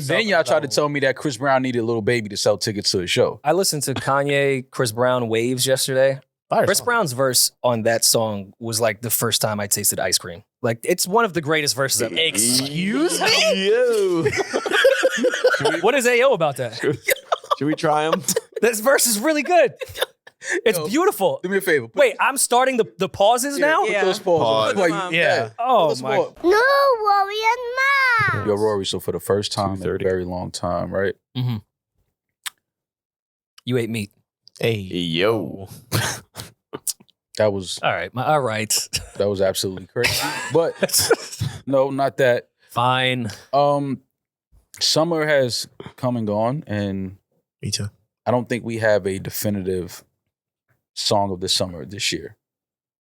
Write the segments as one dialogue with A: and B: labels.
A: Then y'all tried to tell me that Chris Brown needed a little baby to sell tickets to his show.
B: I listened to Kanye, Chris Brown, Waves yesterday. Chris Brown's verse on that song was like the first time I tasted ice cream. Like, it's one of the greatest verses ever.
C: Excuse me?
B: What is AO about that?
C: Should we try him?
B: This verse is really good. It's beautiful.
A: Do me a favor.
B: Wait, I'm starting the pauses now?
A: Put those pauses.
C: Pause.
A: Yeah.
B: Oh, my.
D: NewRoryNMal.
A: Yo, Rory, so for the first time in a very long time, right?
B: Mm-hmm. You ate meat.
C: Hey. Yo.
A: That was
B: All right. All right.
A: that was absolutely crazy. But no, not that.
B: Fine.
A: Summer has come and gone, and
E: Me too.
A: I don't think we have a definitive song of the summer this year.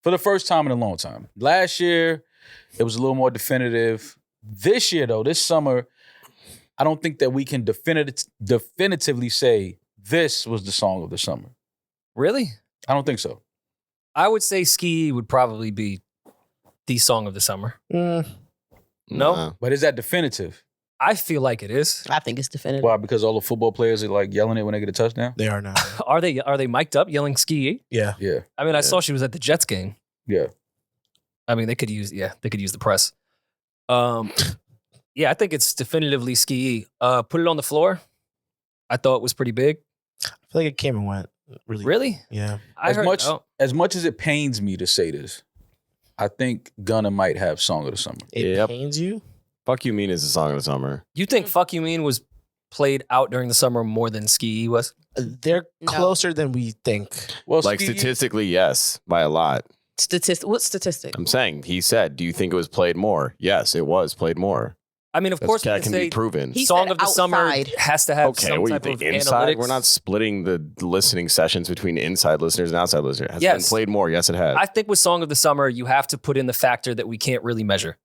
A: For the first time in a long time. Last year, it was a little more definitive. This year, though, this summer, I don't think that we can definitively say this was the song of the summer.
B: Really?
A: I don't think so.
B: I would say SkeeYee would probably be the song of the summer. No?
C: Nah.
A: But is that definitive?
B: I feel like it is.
D: I think it's definitive.
A: Why? Because all the football players are like yelling it when they get a touchdown?
E: They are now.
B: Are they mic'd up yelling SkeeYee?
E: Yeah.
A: Yeah.
B: I mean, I saw she was at the Jets game.
A: Yeah.
B: I mean, they could use the press. Yeah, I think it's definitively SkeeYee. Put It on the Floor. I thought was pretty big.
E: I feel like it came and went.
B: Really?
E: Yeah.
B: I heard,
A: As much as it pains me to say this, I think Gunna might have song of the summer.
E: It pains you?
C: FukUMean is the song of the summer.
B: You think FukUMean was played out during the summer more than SkeeYee was?
E: They're closer than we think.
A: Well,
C: Like statistically, yes, by a lot.
D: What statistic?
C: I'm saying, he said, do you think it was played more? Yes, it was played more.
B: I mean, of course,
C: that
B: we
C: can
B: say
C: be proven.
D: He
B: song
D: said
B: of the summer
D: outside.
B: has to have
C: Okay,
B: some
C: what do you
B: type
C: think?
B: of
C: Inside?
B: analytics.
C: We're not splitting the listening sessions between inside listeners and outside listeners. Has
B: Yes.
C: been played more. Yes, it has.
B: I think with song of the summer, you have to put in the factor that we can't really measure.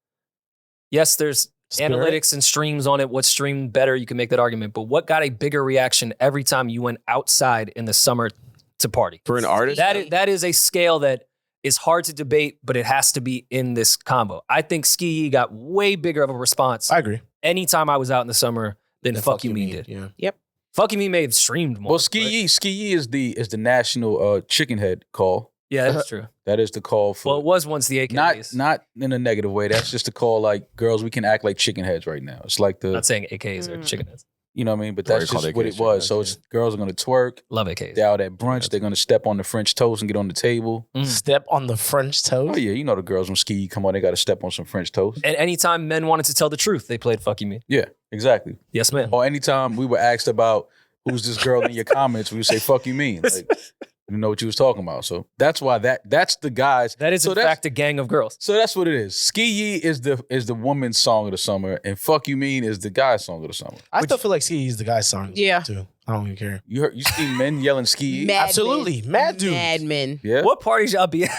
B: Yes, there's analytics and streams on it. What's streamed better? You can make that argument. But what got a bigger reaction every time you went outside in the summer to party?
C: For an artist?
B: That is a scale that is hard to debate, but it has to be in this combo. I think SkeeYee got way bigger of a response
E: I agree.
B: anytime I was out in the summer than FukUMean did.
E: Yeah.
D: Yep.
B: FukUMean may have streamed more.
A: Well, SkeeYee is the national chicken head call.
B: Yeah, that's true.
A: That is the call for
B: Well, it was once the AKAs.
A: not in a negative way. That's just a call like, girls, we can act like chicken heads right now. It's like
B: I'm not saying AKs are chicken heads.
A: you know what I mean? But
C: Rory
A: that's
C: called
A: just
C: AKs
A: what it
C: chicken
A: was.
C: heads,
A: So it's girls are gonna twerk.
B: Love AKs.
A: They're out at brunch. They're gonna step on the French toast and get on the table.
E: Step on the French toast.
A: Oh yeah, you know the girls from SkeeYee come on, they gotta step on some French toast.
B: And anytime men wanted to tell the truth, they played FukUMean.
A: Yeah, exactly.
B: Yes, ma'am.
A: Or anytime we were asked about who's this girl in your comments, we would say FukUMean. Like, you know what you was talking about. So that's why that's the guys.
B: That is
A: so
B: in fact a gang of girls.
A: So that's what it is. SkeeYee is the woman's song of the summer, and FukUMean is the guy's song of the summer.
E: I still feel like SkeeYee is the guy's song.
D: Yeah.
E: Too. I don't even care.
A: You see men yelling SkeeYee?
D: Mad
E: Absolutely.
D: men.
E: Mad dudes.
D: Mad men.
A: Yeah.
B: What parties y'all be at?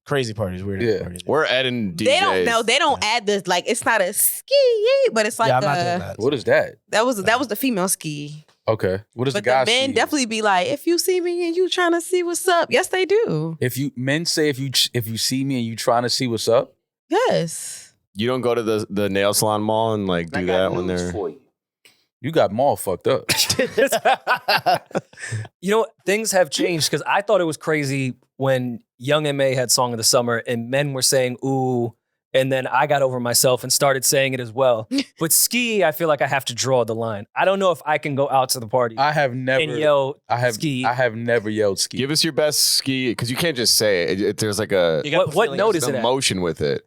E: Crazy parties. Weird
A: Yeah.
E: parties.
C: We're Eddin DJs.
D: They don't know. They don't add this. Like, it's not a SkeeYee, but it's like
E: Yeah, I'm not doing that.
A: What is that?
D: that was the female SkeeYee.
A: Okay. What is
D: But
A: the guy?
D: the men
A: SkeeYee?
D: definitely be like, if you see me and you trying to see what's up, yes, they do.
A: Men say if you see me and you trying to see what's up.
D: Yes.
C: You don't go to the nail salon mall and like do that when they're.
A: You got them all fucked up.
B: You know, things have changed because I thought it was crazy when Young M.A. had Song of the Summer and men were saying, ooh, and then I got over myself and started saying it as well. But SkeeYee, I feel like I have to draw the line. I don't know if I can go out to the party
A: I have never.
B: and yell
A: I have
B: SkeeYee.
A: I have never yelled SkeeYee.
C: Give us your best ski, because you can't just say it. There's like a
B: What note is it at?
C: emotion with it.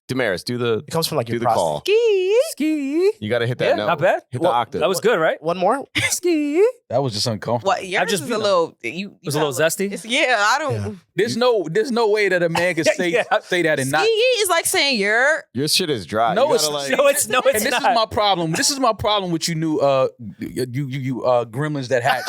C: Demaris, do the
E: It comes from like
C: do
E: your
C: the
E: prostate.
C: call.
D: SkeeYee.
B: SkeeYee.
C: You got to hit that
B: Yeah,
C: note.
B: not bad.
C: Hit the octave.
B: That was good, right?
E: One more.
B: SkeeYee.
A: That was just uncomfortable.
D: What? Yours
B: just,
D: is
B: you
D: a
B: know,
D: little.
B: It was a little zesty.
D: Yeah, I don't.
E: Yeah.
A: There's no way that a man can say
B: Yeah.
A: say that and not.
D: SkeeYee is like saying you're.
C: Your shit is dry.
A: No,
C: You
A: it's
C: gotta, like,
B: No, it's
A: and this
B: not.
A: is my problem. This is my problem with you new gremlins that hatch.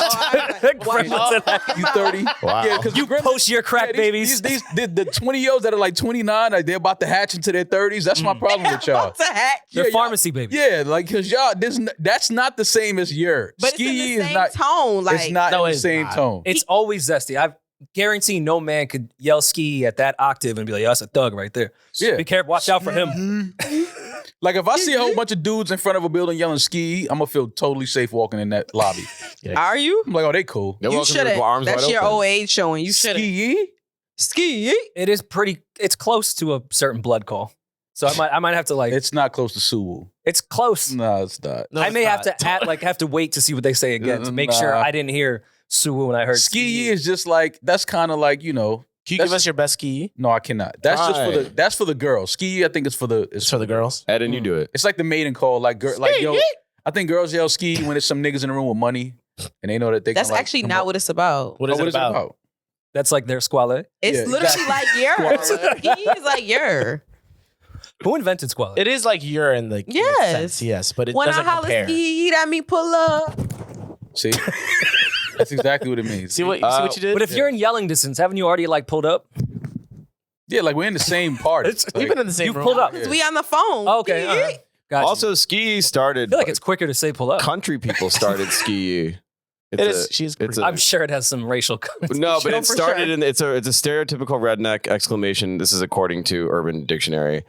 B: Gremlins that hatch.
A: You 30.
C: Wow.
A: Yeah, because
B: You post your crack babies.
A: These the 20-year-olds that are like 29, like they're about to hatch into their 30s. That's my problem with y'all.
D: What's a hat?
B: They're
A: Yeah, y'all-
B: pharmacy babies.
A: Yeah, like because y'all, that's not the same as your.
D: But it's in
A: SkeeYee
D: the
A: is
D: same
A: not.
D: tone. Like,
A: It's not
B: No,
A: in the
B: it's
A: same
E: not.
A: tone.
B: It's always zesty. I guarantee no man could yell SkeeYee at that octave and be like, "Yo, that's a thug right there."
A: Yeah.
B: Be careful. Watch out for him.
A: Like if I see a whole bunch of dudes in front of a building yelling "SkeeYee," I'm gonna feel totally safe walking in that lobby.
D: Are you?
A: I'm like, oh, they cool.
C: They're
D: You
C: welcome
D: should
C: here with arms
D: have. That's
C: wide
D: your
C: open.
D: old age showing. You should have.
A: SkeeYee?
D: SkeeYee.
B: It is it's close to a certain blood call. So I might have to like,
A: It's not close to Suwoo.
B: it's close.
A: No, it's not.
E: No,
B: I
E: it's
B: may
E: not.
B: have to wait to see what they say again to make sure
A: Nah.
B: I didn't hear Suwoo when I heard
A: SkeeYee is just like that's kind of like
E: Can you give
A: That's-
E: us your best ski?
A: No, I cannot. That's just for
C: Why?
A: that's for the girls. SkeeYee, I think it's for the
E: It's for the girls.
C: Eddin, you do it.
A: It's like the maiden call, like yo. I think girls yell "SkeeYee" when there's some niggas in the room with money and they know that they.
D: That's
A: can, like,
D: actually
A: come
D: not
A: up-
D: what it's about.
E: What
A: Oh,
E: is it about?
B: That's like their squale.
D: It's
A: Yeah,
D: literally like your. SkeeYee is like your.
B: Who invented squale?
E: It is like you're in the
D: Yes.
E: sense, yes, but it
D: When I
E: doesn't
D: holler
E: compare.
D: SkeeYee, that mean pull up.
A: See, that's exactly what it means.
E: See what you did?
B: But if you're in yelling distance, haven't you already like pulled up?
A: Yeah, like we're in the same party.
E: We've been in the same
B: You
E: room.
B: pulled up.
A: Yeah.
D: We on the phone.
B: Okay, all
D: SkeeYee.
B: right. Gotcha.
C: Also, SkeeYee started.
B: I feel like it's quicker to say pull up.
C: country people started SkeeYee.
E: It is. She's.
C: It's
B: I'm sure it has some racial connotation.
C: No, but
D: No,
C: it
D: for
C: started
D: sure.
C: in it's a stereotypical redneck exclamation. This is according to Urban Dictionary.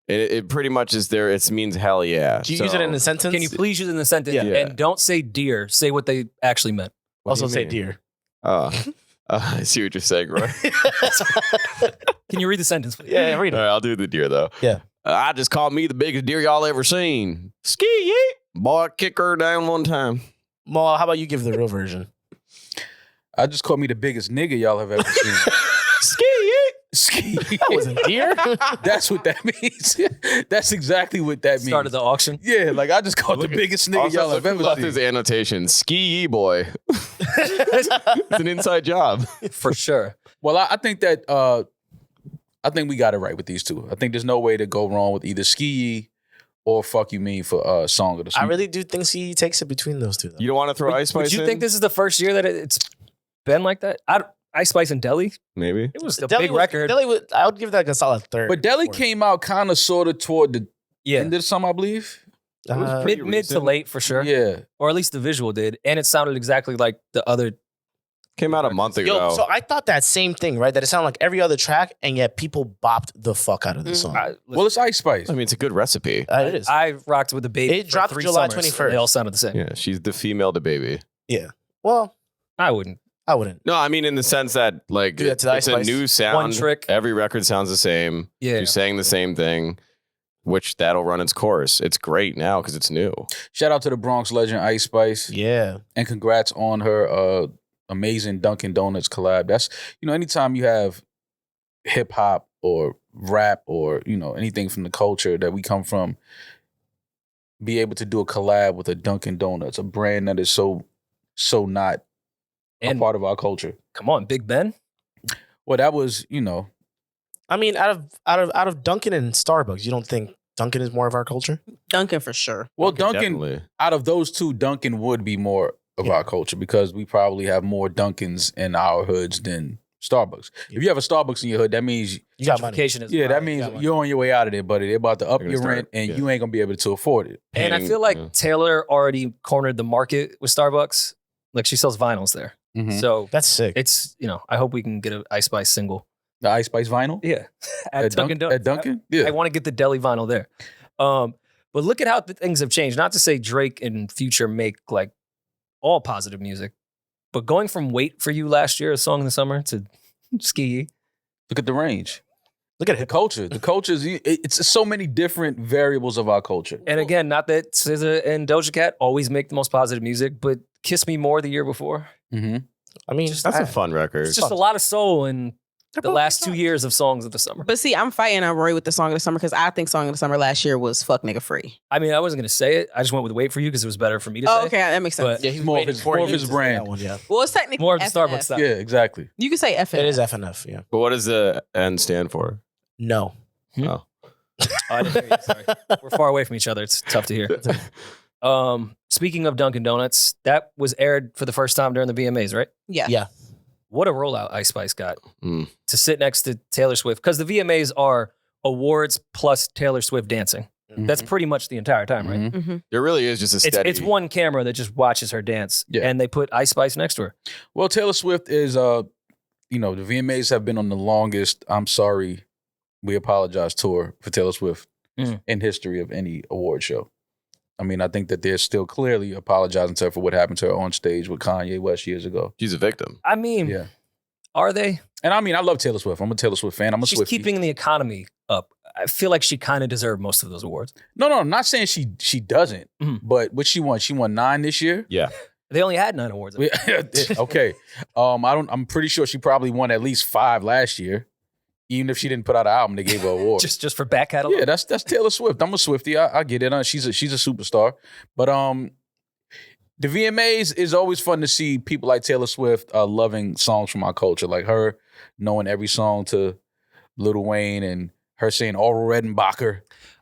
C: It pretty much is there. It means hell yeah.
E: Do you
C: So-
E: use it in a sentence?
B: Can you please use it in the sentence
E: Yeah.
B: and don't say deer? Say what they actually meant.
C: What do
E: also
C: you
E: say
C: mean?
E: deer?
C: I see what you're saying, Roy.
B: Can you read the sentence, please?
E: Yeah, read
C: All
E: it.
C: right, I'll do the deer though.
E: Yeah.
C: I just called me the biggest deer y'all ever seen. SkeeYee. Boy, kick her down one time.
E: Mal, how about you give the real version?
A: I just called me the biggest nigga y'all have ever seen.
C: SkeeYee.
A: SkeeYee.
E: That wasn't deer.
A: That's what that means. That's exacted what that means.
B: Started the auction.
A: Yeah, like I just called the biggest nigga
C: Also,
A: y'all
C: look
A: have
C: who left
A: ever
C: his
A: seen.
C: annotation. SkeeYee boy. It's an inside job.
B: For sure.
A: Well, I think that I think we got it right with these two. I think there's no way to go wrong with either SkeeYee or FukUMean for song of the
E: I
A: summer.
E: really do think she takes it between those two. Though.
C: You don't want to throw Ice Spice
B: Would you
C: in?
B: think this is the first year that it's been like that? Ice Spice and Delhi?
C: Maybe.
B: It was a
E: Delhi
B: big
E: was-
B: record.
E: Delhi was, I would give that like a solid third.
A: But Delhi
E: Fourth.
A: came out kind of sort of toward the
B: Yeah.
A: end of the summer, I believe.
B: Mid to
C: recent.
B: late for sure.
A: Yeah.
B: Or at least the visual did. And it sounded exactly like the other.
C: Came out a month ago.
E: Yo, so I thought that same thing, right? That it sounded like every other track, and yet people bopped the fuck out of the song.
A: Well, it's Ice Spice.
C: I mean, it's a good recipe.
E: It is.
B: I rocked with the baby.
E: It
B: for
E: dropped
B: 3
E: July
B: summers,
E: 21st.
B: They all sounded the same.
C: Yeah, she's the female to baby.
E: Well,
B: I wouldn't.
E: I wouldn't.
C: No, I mean in the sense that like
E: Do that to the
C: it's
E: Ice
C: a
E: Spice.
C: new sound.
B: One trick.
C: Every record sounds the same.
B: Yeah.
C: She's saying the same thing, which that'll run its course. It's great now because it's new.
A: Shout out to the Bronx legend Ice Spice.
E: Yeah.
A: And congrats on her amazing Dunkin' Donuts collab. That's, anytime you have hip hop or rap or, anything from the culture that we come from, be able to do a collab with a Dunkin' Donuts, a brand that is so not a
B: And
A: part of our culture.
B: come on, Big Ben.
A: Well, that was,
E: I mean, out of Dunkin' and Starbucks, you don't think Dunkin' is more of our culture?
D: Dunkin' for sure.
A: well,
C: Okay,
A: Dunkin',
C: definitely.
A: out of those two, Dunkin' would be more of our culture because we probably have more Dunkins in our hoods than Starbucks. If you have a Starbucks in your hood, that means
E: You got money.
B: Gentrification is
A: that
B: right.
A: means
E: got money.
A: you're on your way out of there, buddy. They're about to up
C: They're
A: your
C: gonna
A: rent,
C: start,
A: and
C: yeah.
A: you ain't gonna be able to afford it.
B: And I
C: Painting,
B: feel like
C: yeah.
B: Taylor already cornered the market with Starbucks. Like she sells vinyls there.
A: Mhm.
B: So
E: That's sick.
B: it's, I hope we can get an Ice Spice single.
A: The Ice Spice vinyl
B: Yeah. At Dunkin' Donuts.
A: At Dunkin', yeah.
B: I want to get the deli vinyl there. But look at how things have changed. Not to say Drake and Future make like all positive music, but going from Wait For You last year, a song in the summer, to SkeeYee.
A: Look at the range.
E: Look at
A: The
E: it.
A: culture. The culture is it's so many different variables of our culture.
B: And again, not that SZA and Doja Cat always make the most positive music, but Kiss Me More the year before.
A: Mm-hmm.
E: I mean,
B: Just-
C: That's a fun record.
B: It's just a lot of soul in the
E: both
B: last
E: good
B: 2
E: songs.
B: years of songs of the summer.
D: But see, I'm fighting on Rory with the song of the summer because I think song of the summer last year was fuck nigga free.
B: I mean, I wasn't going to say it. I just went with Wait For You because it was better for me to
D: Oh,
B: say.
D: okay, that makes sense.
B: But
E: yeah, he's
A: more of
E: waiting
A: his-
E: for
A: more of
E: you
A: his
E: to say
A: brand.
E: that one, yeah.
D: well, it's technically
B: More of the
D: FNF.
B: Starbucks stuff.
A: Yeah, exactly.
D: You can say FNF.
E: It is FNF, yeah.
C: But what does the N stand for?
E: No.
C: Oh.
B: Oh, I didn't hear you. Sorry. We're far away from each other. It's tough to hear. Speaking of Dunkin' Donuts, that was aired for the first time during the VMAs, right?
D: Yeah.
E: Yeah.
B: What a rollout Ice Spice got
C: Mm.
B: to sit next to Taylor Swift. Because the VMAs are awards plus Taylor Swift dancing. That's pretty much the entire time, right?
A: Mhm.
D: Mm-hmm.
C: There really is just a steady.
B: It's one camera that just watches her dance.
A: Yeah.
B: And they put Ice Spice next to her.
A: Well, Taylor Swift is the VMAs have been on the longest I'm sorry, we apologize tour for Taylor Swift in history of any award show. I mean, I think that they're still clearly apologizing to her for what happened to her on stage with Kanye West years ago.
C: She's a victim.
B: I mean,
A: Yeah.
B: Are they?
A: And I mean, I love Taylor Swift. I'm a Taylor Swift fan. I'm a
B: She's
A: Swiftie.
B: keeping the economy up. I feel like she kind of deserved most of those awards.
A: No, I'm not saying she doesn't.
B: Mhm.
A: But what she won? She won 9 this year.
C: Yeah.
B: They only had 9 awards.
A: Okay. I'm pretty sure she probably won at least 5 last year. Even if she didn't put out an album, they gave her an award.
B: just for back catalog.
A: Yeah, that's Taylor Swift. I'm a Swiftie. I get it. She's a superstar. But the VMAs is always fun to see people like Taylor Swift loving songs from our culture, like her knowing every song to Lil Wayne and her saying Oral Redenbacher.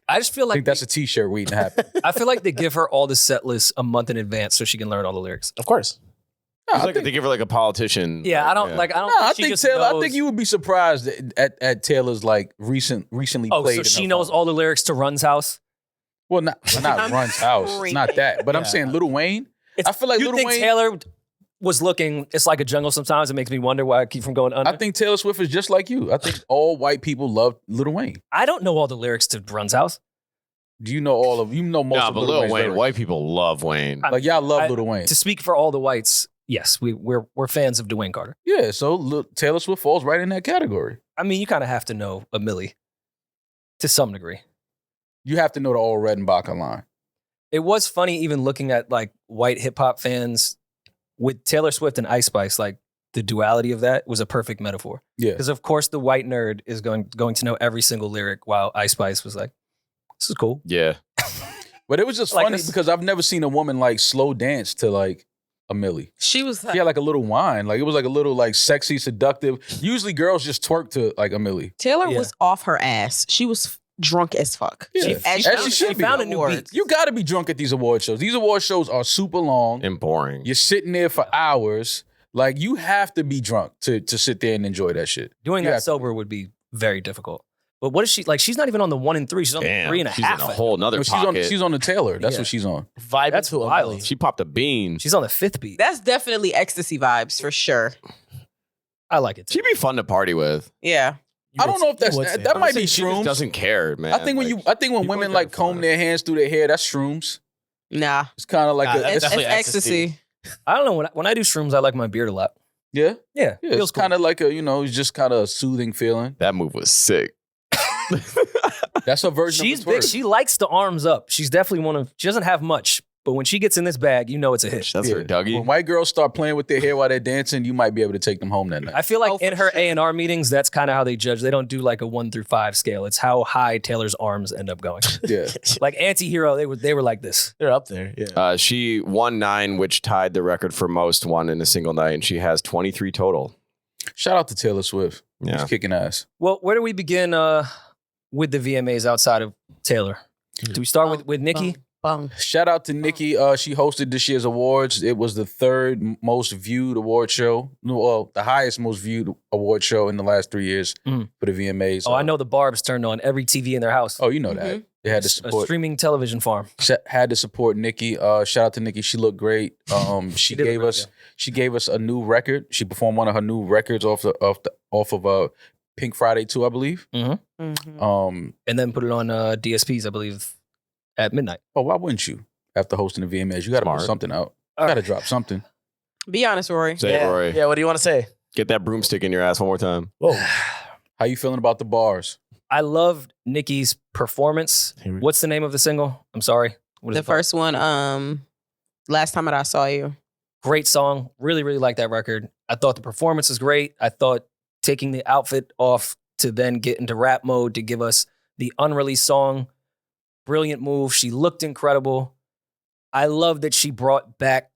B: I just feel
A: I
B: like
A: think that's a T-shirt waiting to happen.
B: I feel like they give her all the set lists a month in advance so she can learn all the lyrics.
E: Of course.
A: No,
C: It's
A: I
C: like
A: think,
C: they give her like a politician.
B: Yeah, I don't
C: yeah.
B: like. I don't.
A: no, I
B: she
A: think
B: just
A: Taylor. I
B: knows-
A: think you would be surprised at Taylor's like recently
B: Oh,
A: played.
B: so
A: in
B: she
A: her
B: knows
A: phone.
B: all the lyrics to Run's House.
A: Well, not Run's House. It's not that. But I'm
B: Yeah.
A: saying Lil Wayne. I feel like
B: you
A: Lil
B: think
A: Wayne.
B: Taylor was looking. It's like a jungle. Sometimes it makes me wonder why I keep from going under.
A: I think Taylor Swift is just like you. I think all white people love Lil Wayne.
B: I don't know all the lyrics to Run's House.
A: Do you know all of? You know most
C: Nah,
A: of
C: but
A: Lil
C: Lil
A: Wayne's
C: Wayne,
A: lyrics.
C: white people love Wayne.
A: Like y'all love
B: I-
A: Lil Wayne.
B: To speak for all the whites, yes, we're fans of Dwayne Carter.
A: Yeah, so Taylor Swift falls right in that category.
B: I mean, you kind of have to know a Millie to some degree.
A: You have to know the Oral Redenbacher line.
B: It was funny even looking at like white hip hop fans with Taylor Swift and Ice Spice. Like the duality of that was a perfect metaphor.
A: Yeah.
B: Because of course the white nerd is going to know every single lyric, while Ice Spice was like, "This is cool."
C: Yeah.
A: But it was just
B: Like
A: funny
B: this-
A: because I've never seen a woman like slow dance to like a Millie.
D: She was
A: She had like a little whine. Like it was like a little like sexy, seductive. Usually girls just twerk to like a Millie.
D: Taylor
B: Yeah.
D: was off her ass. She was drunk as fuck.
A: Yeah.
D: As
A: As she should be.
B: found a new beat.
A: You got to be drunk at these award shows. These award shows are super long.
C: And boring.
A: You're sitting there for hours. Like you have to be drunk to sit there and enjoy that shit.
B: Doing
A: You
B: that
A: have to.
B: sober would be very difficult. But what is she like? She's not even on the 1 and 3. She's on the
C: Damn.
B: 3 and a
C: She's
B: half.
C: in a whole nother
A: No,
C: pocket.
A: she's on the Taylor. That's
B: Yeah.
A: what she's on.
E: Vibing
B: That's
E: to a
B: wild.
E: Millie.
C: She popped a bean.
B: She's on the 5th beat.
D: That's definitely ecstasy vibes for sure.
B: I like it too.
C: She'd be fun to party with.
D: Yeah.
A: I don't know if that's
E: You would say
A: that
E: it.
A: might be
C: She just
A: shrooms.
C: doesn't care, man.
A: I think when
C: Like,
A: when
C: people
A: women
C: are
A: like
C: there for
A: comb
C: it.
A: their hands through their hair, that's shrooms.
D: Nah.
A: It's kind of like
E: Nah,
A: a
E: that's
D: It's
E: definitely
D: ecstasy.
B: I don't know. When I do shrooms, I like my beard a lot.
A: yeah.
B: Yeah.
A: Yeah,
B: feels
A: it's
B: cool.
A: kind of like a it's just kind of a soothing feeling.
C: That move was sick.
A: That's her version.
B: She's
A: of the
B: big.
A: twerk.
B: She likes the arms up. She's definitely she doesn't have much, but when she gets in this bag, you know it's a hit.
C: That's her Dougie.
A: When white girls start playing with their hair while they're dancing, you might be able to take them home that night.
B: I feel like
D: Oh,
B: in
D: for
B: her
D: sure.
B: A&R meetings, that's kind of how they judge. They don't do like a 1 through 5 scale. It's how high Taylor's arms end up going.
A: Yeah.
B: Like Anti-Hero, they were like this.
E: They're up there. Yeah.
C: She won 9, which tied the record for most won in a single night, and she has 23 total.
A: Shout out to Taylor Swift.
C: Yeah.
A: She's kicking ass.
B: Well, where do we begin with the VMAs outside of Taylor? Do we start with Nicki?
D: Bung.
A: Shout out to Nicki. She hosted this year's awards. It was the 3rd most viewed award show. Well, the highest most viewed award show in the last 3 years
B: Mhm.
A: for the VMAs.
B: Oh, I know the Barbs turned on every TV in their house.
A: Oh, you know that. They had to
B: A
A: support.
B: streaming television farm.
A: Had to support Nicki. Shout out to Nicki. She looked great. She
B: did look
A: gave
B: really
A: us she gave us a new record. She performed one of her new records off of Pink Friday 2, I believe.
D: Mhm.
B: And then put it on DSPs, I believe, at midnight.
A: Oh, why wouldn't you? After hosting the VMAs, you got to put
C: Smart.
A: something out.
B: All
A: Got to
B: right.
A: drop something.
D: Be honest, Rory.
C: Say it, Rory.
E: Yeah. What do you want to say?
C: Get that broomstick in your ass one more time.
E: Whoa.
A: How you feeling about the bars?
B: I loved Nicki's performance.
E: Here we-
B: What's the name of the single? I'm sorry. What is
D: The
B: it called?
D: first one, Last Time That I Saw You.
B: Great song. Really, really like that record. I thought the performance was great. I thought taking the outfit off to then get into rap mode to give us the unreleased song, brilliant move. She looked incredible. I love that she brought back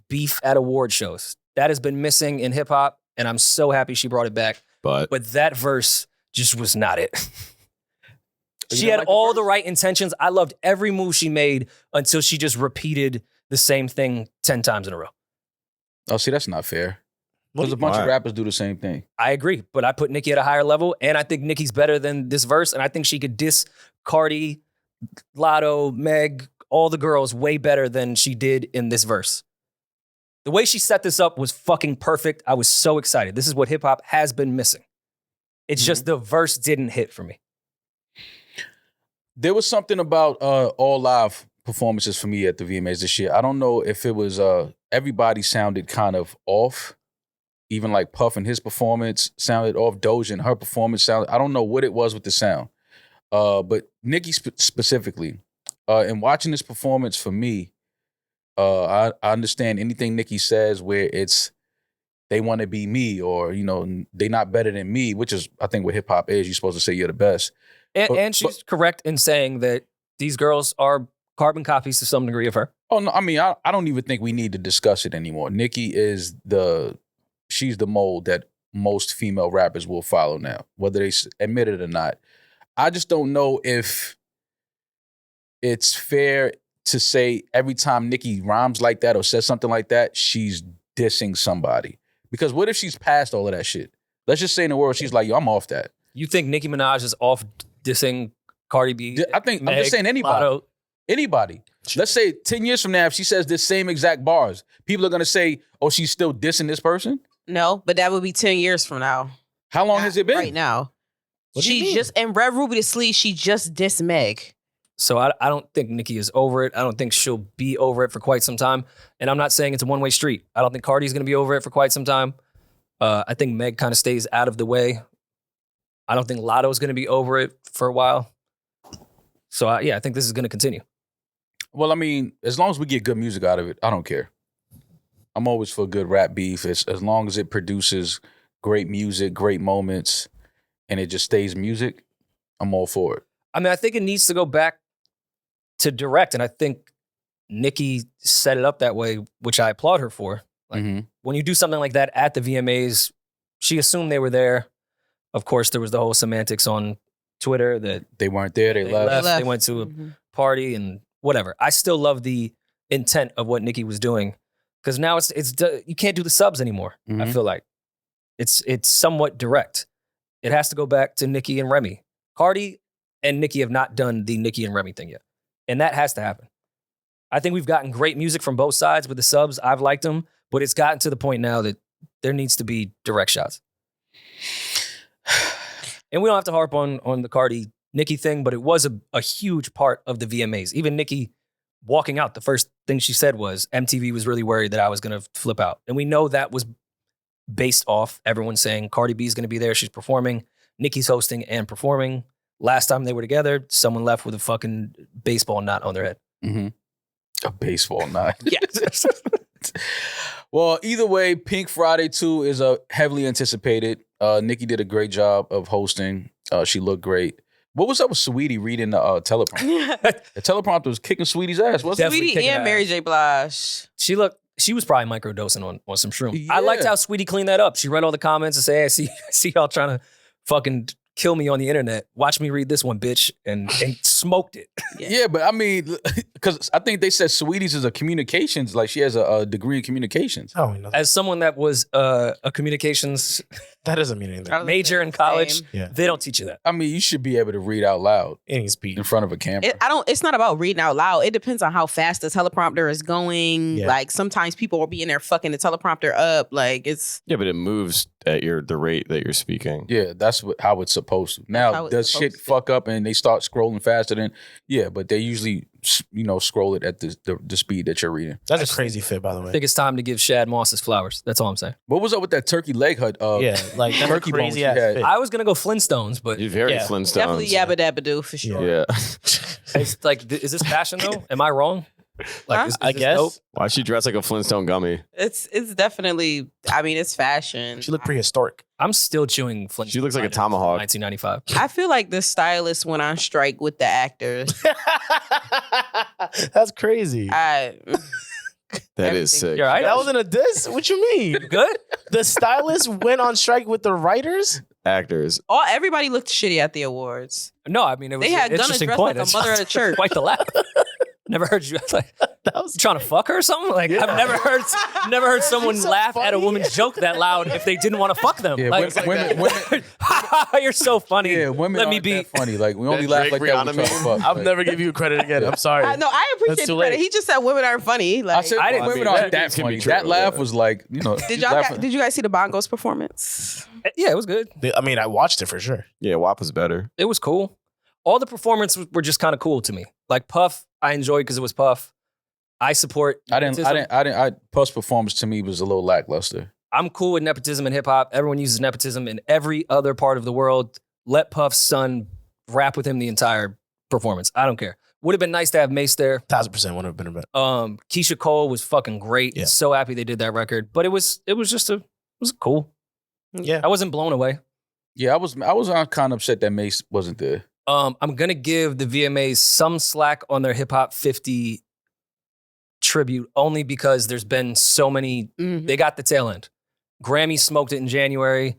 B: beef at award shows. That has been missing in hip hop, and I'm so happy she brought it back.
C: But
B: But that verse just was not it.
A: You
B: She
A: didn't
B: had
A: like the
B: all
A: verse?
B: the right intentions. I loved every move she made until she just repeated the same thing 10 times in a row.
A: Oh, see, that's not fair.
E: What
A: Because
E: do
A: a bunch of
C: Why?
A: rappers do the same thing.
B: I agree, but I put Nicki at a higher level, and I think Nicki's better than this verse, and I think she could diss Cardi, Lotto, Meg, all the girls way better than she did in this verse. The way she set this up was fucking perfect. I was so excited. This is what hip hop has been missing. It's just the verse didn't hit for me.
A: There was something about all live performances for me at the VMAs this year. I don't know if it was everybody sounded kind of off. Even like Puff and his performance sounded off. Doja and her performance sounded. I don't know what it was with the sound. But Nicki specifically, in watching this performance for me, I understand anything Nicki says where it's they want to be me or, you know, they not better than me, which is, I think, what hip hop is. You're supposed to say you're the best.
B: And she's correct in saying that these girls are carbon copies to some degree of her.
A: Oh, no, I mean, I don't even think we need to discuss it anymore. Nicki is she's the mold that most female rappers will follow now, whether they admit it or not. I just don't know if it's fair to say every time Nicki rhymes like that or says something like that, she's dissing somebody. Because what if she's past all of that shit? Let's just say in the world, she's like, yo, I'm off that.
B: You think Nicki Minaj is off dissing Cardi B?
A: I think,
B: Meg,
A: I'm just saying anybody.
B: Lotto?
A: Anybody. Let's say 10 years from now, if she says this same exact bars, people are going to say, oh, she's still dissing this person?
D: No, but that would be 10 years from now.
A: How long has it been?
D: Right now.
E: What do you
D: She
E: mean?
D: just, in Red Ruby to Sleep, she just dissed Meg.
B: So I don't think Nicki is over it. I don't think she'll be over it for quite some time. And I'm not saying it's a one-way street. I don't think Cardi's going to be over it for quite some time. I think Meg kind of stays out of the way. I don't think Lotto's going to be over it for a while. So I think this is going to continue.
A: Well, I mean, as long as we get good music out of it, I don't care. I'm always for good rap beef. As long as it produces great music, great moments, and it just stays music, I'm all for it.
B: I mean, I think it needs to go back to direct. And I think Nicki set it up that way, which I applaud her for. Like, when you do something like that at the VMAs, she assumed they were there. Of course, there was the whole semantics on Twitter that
A: They weren't there, they left.
B: They went to a party and whatever. I still love the intent of what Nicki was doing because now it's you can't do the subs anymore. I feel like it's somewhat direct. It has to go back to Nicki and Remy. Cardi and Nicki have not done the Nicki and Remy thing yet, and that has to happen. I think we've gotten great music from both sides with the subs. I've liked them, but it's gotten to the point now that there needs to be direct shots. And we don't have to harp on the Cardi Nicki thing, but it was a huge part of the VMAs. Even Nicki walking out, the first thing she said was MTV was really worried that I was going to flip out. And we know that was based off everyone saying Cardi B is going to be there. She's performing. Nicki's hosting and performing. Last time they were together, someone left with a fucking baseball knot on their head.
A: A baseball knot.
B: Yes.
A: Well, either way, Pink Friday 2 is heavily anticipated. Nicki did a great job of hosting. She looked great. What was up with Saweetie reading the teleprompter? The teleprompter was kicking Saweetie's ass, wasn't it?
B: Definitely
D: Saweetie
B: kicking
D: and
B: ass.
D: Mary J. Blige.
B: She was probably microdosing on some shroom.
A: Yeah.
B: I liked how Saweetie cleaned that up. She read all the comments and said, hey, I see y'all trying to fucking kill me on the internet. Watch me read this one, bitch. And smoked it.
A: Yeah, but I mean, because I think they said Saweetie's is a communications, like she has a degree in communications.
E: Oh, no,
B: As someone that was a communications
E: that doesn't mean anything.
B: major in college,
D: Same.
E: Yeah.
B: they don't teach you that.
A: I mean, you should be able to read out loud
E: Any speed.
A: in front of a camera.
D: It's not about reading out loud. It depends on how fast the teleprompter is going.
E: Yeah.
D: Like sometimes people will be in there fucking the teleprompter up. Like it's
C: Yeah, but it moves at the rate that you're speaking.
A: Yeah, that's how it's supposed to. Now,
D: how it's
A: does shit
D: supposed to.
A: fuck up and they start scrolling faster than, yeah, but they usually, scroll it at the speed that you're reading.
E: That's a crazy fit, by the
B: I
E: way.
B: think it's time to give Shad Moss his flowers. That's all I'm saying.
A: What was up with that turkey leg hut?
E: Yeah, like that's a
A: turkey bone
E: crazy
A: she
E: ass
A: had.
E: fit.
B: I was going to go Flintstones, but
C: You're very
E: Yeah.
C: Flintstones.
D: definitely Yabba Dabba Doo for sure.
C: Yeah.
B: it's like, is this fashion though? Am I wrong? Like,
D: Huh?
B: is
E: I
B: this
E: guess.
B: dope?
C: Why'd she dress like a Flintstone gummy?
D: It's definitely. I mean, it's fashion.
E: She looked prehistoric.
B: I'm still chewing Flintstones.
C: She looks like a
B: items
C: tomahawk.
B: from 1995.
D: I feel like the stylist went on strike with the actors.
E: That's crazy.
C: That
D: Everything.
C: is sick.
B: You're right.
E: That wasn't a diss? What you mean?
B: Good?
E: The stylist went on strike with the writers?
C: Actors.
D: Everybody looked shitty at the awards.
B: No, I mean, it was
D: They had
B: an
D: Gunna
B: interesting
D: dressed
B: point.
D: like a
B: It's
D: mother at a church.
B: Quite the laugh. Never heard you like
E: That was
B: trying to fuck her or something. Like I've never heard someone
E: so
B: laugh at a
E: funny.
B: woman's joke that loud if they didn't want to fuck them.
A: Yeah,
B: like,
A: women,
B: you're so funny.
A: yeah, women
B: Let me
A: aren't
B: be.
A: that funny. Like, we only
C: That
A: laugh
C: Drake
A: like that when we
C: Rihanna
A: try to
C: meme?
A: fuck.
E: I'll
A: Like,
E: never give you credit again. I'm sorry.
D: No, I appreciate
E: That's
D: the
E: too
D: credit.
E: late.
D: He just said women aren't funny. Like,
A: I said
B: I didn't-
A: women
C: I mean,
A: aren't
C: that
A: that
C: can be
A: funny.
C: true,
A: That laugh
C: yeah.
A: was like,
D: did you guys see the Bongos performance?
B: Yeah, it was good.
E: I mean, I watched it for sure.
C: Yeah, WAP was better.
B: It was cool. all the performances were just kind of cool to me. Like Puff, I enjoyed because it was Puff. I support.
A: Puff's performance to me was a little lackluster.
B: I'm cool with nepotism in hip hop. Everyone uses nepotism in every other part of the world. Let Puff's son rap with him the entire performance. I don't care. Would have been nice to have Mace there.
E: 1,000% would have been a bit.
B: Keisha Cole was fucking great.
E: Yeah.
B: So happy they did that record. But it was cool.
E: Yeah.
B: I wasn't blown away.
A: Yeah, I was kind of upset that Mace wasn't there.
B: I'm gonna give the VMAs some slack on their Hip Hop 50 tribute only because there's been so many. They got the tail end. Grammy smoked it in January.